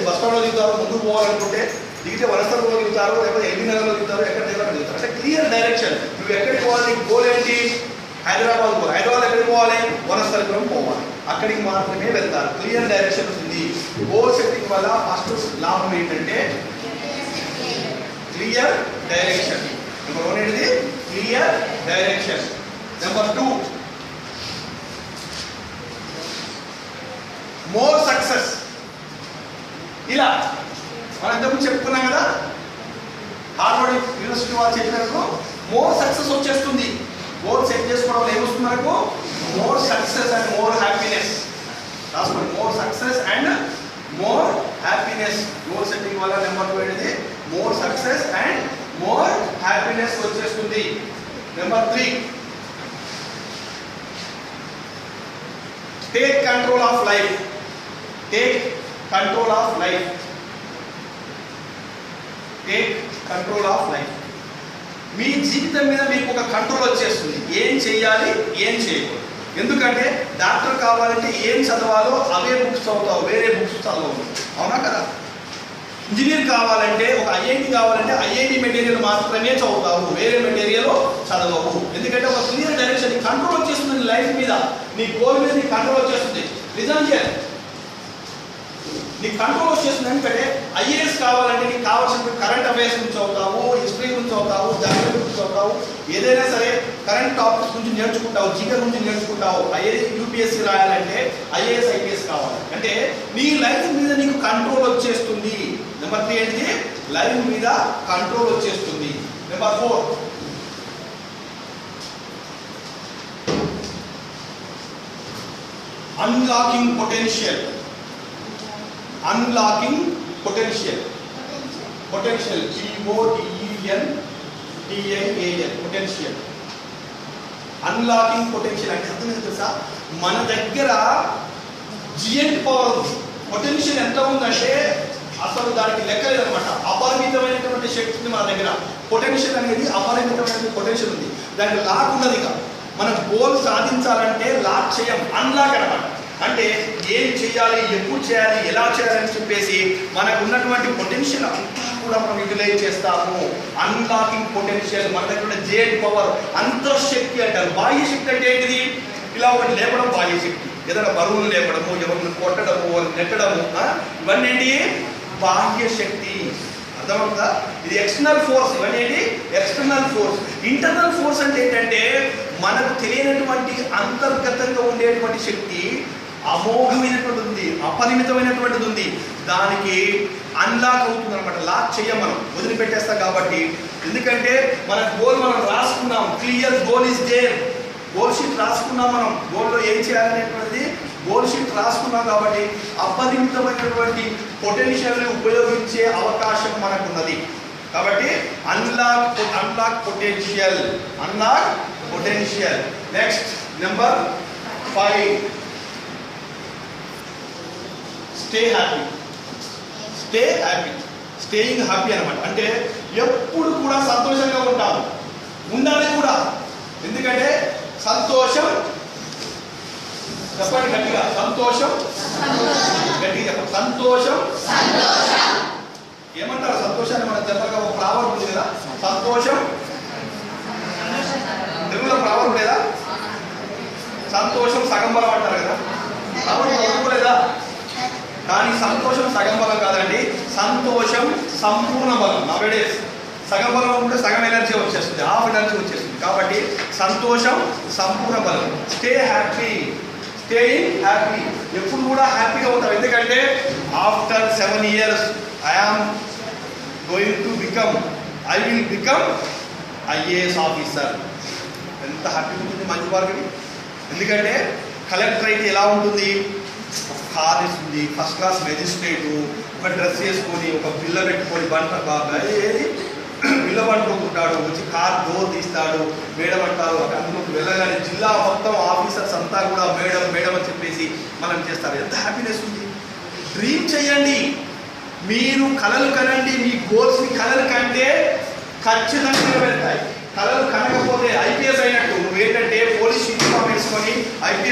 బస్ స్టాండ్లో దిగుతారు. ముందుకు పోవాలనుకుంటే దిగితే వనస్థలంలో దిగుతారు, లేకపోతే ఎల్బీ నగర్లో దిగుతారు, ఎక్కడ దిగుతారు. అంటే క్లియర్ డైరెక్షన్. నువ్వు ఎక్కడికి పోవాలి? గోల్ ఏంటి? హైదరాబాద్ పోవాలి. హైదరాబాద్ ఎక్కడికి పోవాలి? వనస్థలిపురం పోవాలి. అక్కడికి మాత్రమే వెళ్తారు. క్లియర్ డైరెక్షన్ ఉంది. గోల్ సెట్టింగ్ వల్ల ఫస్ట్ లాభం ఏంటంటే క్లియర్ డైరెక్షన్. నెంబర్ 1 ఏంటిది? Clear direction. Number 2 more success. ఇలా మనం ఇంతకుముందు చెప్పుకున్నాం కదా, హార్వర్డ్ యూనివర్సిటీ వాళ్ళు చెప్పినట్టు మోర్ సక్సెస్ వచ్చేస్తుంది. గోల్ సెట్ చేసుకోవడం వల్ల ఏమొస్తుంది మనకు? More success and more happiness. రాసుకోండి, more success and more happiness. Goal setting వల్ల నెంబర్ 2 ఏంటిది? More success and more happiness వచ్చేస్తుంది. Number 3 take control of life. Take control of life. Take control of life. మీ జీవితం మీద మీకు ఒక కంట్రోల్ వచ్చేస్తుంది. ఏం చేయాలి, ఏం చేయకూడదు. ఎందుకంటే డాక్టర్ కావాలంటే ఏం చదవాలో అవే బుక్స్ చదువుతావు, వేరే బుక్స్ చదవవు. అవునా కదా? ఇంజనీర్ కావాలంటే, ఒక ఐఐటి కావాలంటే ఐఐటి మెటీరియల్ మాత్రమే చదువుతావు, వేరే మెటీరియల్ చదవవు. ఎందుకంటే ఒక క్లియర్ డైరెక్షన్, నీ కంట్రోల్ వచ్చేస్తుంది. లైఫ్ మీద, నీ గోల్ మీద నీ కంట్రోల్ వచ్చేస్తుంది. రిజైన్ చేయాలి, నీ కంట్రోల్ వచ్చేస్తుంది. ఎందుకంటే ఐఏఎస్ కావాలంటే నీకు కావాల్సిన కరెంట్ అఫైర్స్ గురించి చదువుతావు, హిస్టరీ గురించి చదువుతావు, జాగ్రఫీ గురించి చదువుతావు, ఏదైనా సరే కరెంట్ టాపిక్స్ గురించి నేర్చుకుంటావు, జీకే గురించి నేర్చుకుంటావు. యూపీఎస్సీ రాయాలంటే ఐఏఎస్ ఐపీఎస్ కావాలి. అంటే నీ లైఫ్ మీద నీకు కంట్రోల్ వచ్చేస్తుంది. నెంబర్ 3 ఏంటిది? లైఫ్ మీద కంట్రోల్ వచ్చేస్తుంది. Number 4 unlocking potential. Unlocking potential. Potential POTENTIAL potential. Unlocking potential అంటే అర్థం ఏంటో తెలుసా? మన దగ్గర జియంట్ పవర్ ఉంది. పొటెన్షియల్ ఎంత ఉందంటే అసలు దానికి లెక్క లేదనమాట. అపరిమితమైనటువంటి శక్తి ఉంది మన దగ్గర. పొటెన్షియల్ అనేది అపరిమితమైనటువంటి పొటెన్షియల్ ఉంది. దానికి లాక్ ఉన్నది. ఇక మనం గోల్ సాధించాలంటే లాక్ చేయం, అన్లాక్ అనమాట. అంటే ఏం చేయాలి, ఎప్పుడు చేయాలి, ఎలా చేయాలని చెప్పేసి మనకు ఉన్నటువంటి పొటెన్షియల్ అంతా కూడా మనం యూటిలైజ్ చేస్తాము. Unlocking potential. మన దగ్గర ఉన్న జేడ్ పవర్, అంతఃశక్తి అంటారు. బాహ్య శక్తి అంటే ఏంటిది? ఇలా ఒకటి లేపడం బాహ్య శక్తి. ఏదైనా బరువులు లేపడము, ఎవరిని కొట్టడము, ఎవరిని నెట్టడము, ఇవన్నీ ఏంటి? బాహ్య శక్తి. అర్థమవుతుందా? ఇది ఎక్స్టర్నల్ ఫోర్స్. ఇవన్నీ ఏంటి? External force. ఇంటర్నల్ ఫోర్స్ అంటే ఏంటంటే మనకు తెలియనటువంటి అంతర్గతంగా ఉండేటువంటి శక్తి అమోఘమైనటువంటి ఉంది, అపరిమితమైనటువంటిది ఉంది. దానికి అన్లాక్ అవుతుంది అనమాట. లాక్ చెయ్యం, మనం వదిలిపెట్టేస్తాం. కాబట్టి ఎందుకంటే మన గోల్ మనం రాసుకున్నాం. Clear goal is there. Goal sheet రాసుకున్నాం. మనం గోల్లో ఏం చేయాలనేటువంటిది గోల్ షీట్ రాసుకున్నాం. కాబట్టి అపరిమితమైనటువంటి పొటెన్షియల్ని ఉపయోగించే అవకాశం మనకున్నది. కాబట్టి unlock potential. Unlock potential. Next number 5 stay happy. Stay happy. Staying happy అనమాట. అంటే ఎప్పుడు కూడా సంతోషంగా ఉంటాము, ఉండాలి కూడా. ఎందుకంటే సంతోషం, చెప్పండి గట్టిగా, సంతోషం. గట్టిగా చెప్పండి, సంతోషం. ఏమంటారు సంతోషాన్ని? మనం చెప్పగా ఒక ప్రావర్బ్ ఉంది కదా, సంతోషం. తెలుగులో ప్రావర్బ్ లేదా? సంతోషం సగం బలం అంటారు కదా, లేదా? కానీ సంతోషం సగం బలం కాదండి, సంతోషం సంపూర్ణ బలం. నవేడేస్ సగం బలం ఉంటే సగం ఎనర్జీ వచ్చేస్తుంది, హాఫ్ ఎనర్జీ వచ్చేస్తుంది. కాబట్టి సంతోషం సంపూర్ణ బలం. Stay happy. Staying happy. ఎప్పుడు కూడా హ్యాపీగా ఉంటాం. ఎందుకంటే after 7 years I will become IAS officer. ఎంత హ్యాపీగా ఉంటుంది మంచి వారికి. ఎందుకంటే కలెక్టర్ అయితే ఎలా ఉంటుంది? కార్ ఇస్తుంది, ఫస్ట్ క్లాస్ మెజిస్ట్రేటు, ఒక డ్రెస్ వేసుకొని, ఒక పిల్ల పెట్టుకొని, బంట బాగా ఏది నిలబడుకుంటాడు, వచ్చి కార్ డోర్ తీస్తాడు, మేడం అంటారు. అందులోకి వెళ్ళగానే జిల్లా మొత్తం ఆఫీసర్స్ అంతా కూడా మేడం మేడం అని చెప్పేసి మనం చేస్తారు. ఎంత హ్యాపీనెస్ ఉంది. డ్రీమ్ చేయండి, మీరు కలలు కనండి, మీ గోల్స్ని కలలు కంటే ఖచ్చితంగా నెరవేరుతాయి. కలలు కనకపోతే ఐపీఎస్ అయినట్టు. నువ్వు ఏంటంటే పోలీస్ యూనిఫామ్ వేసుకొని ఐపీఎస్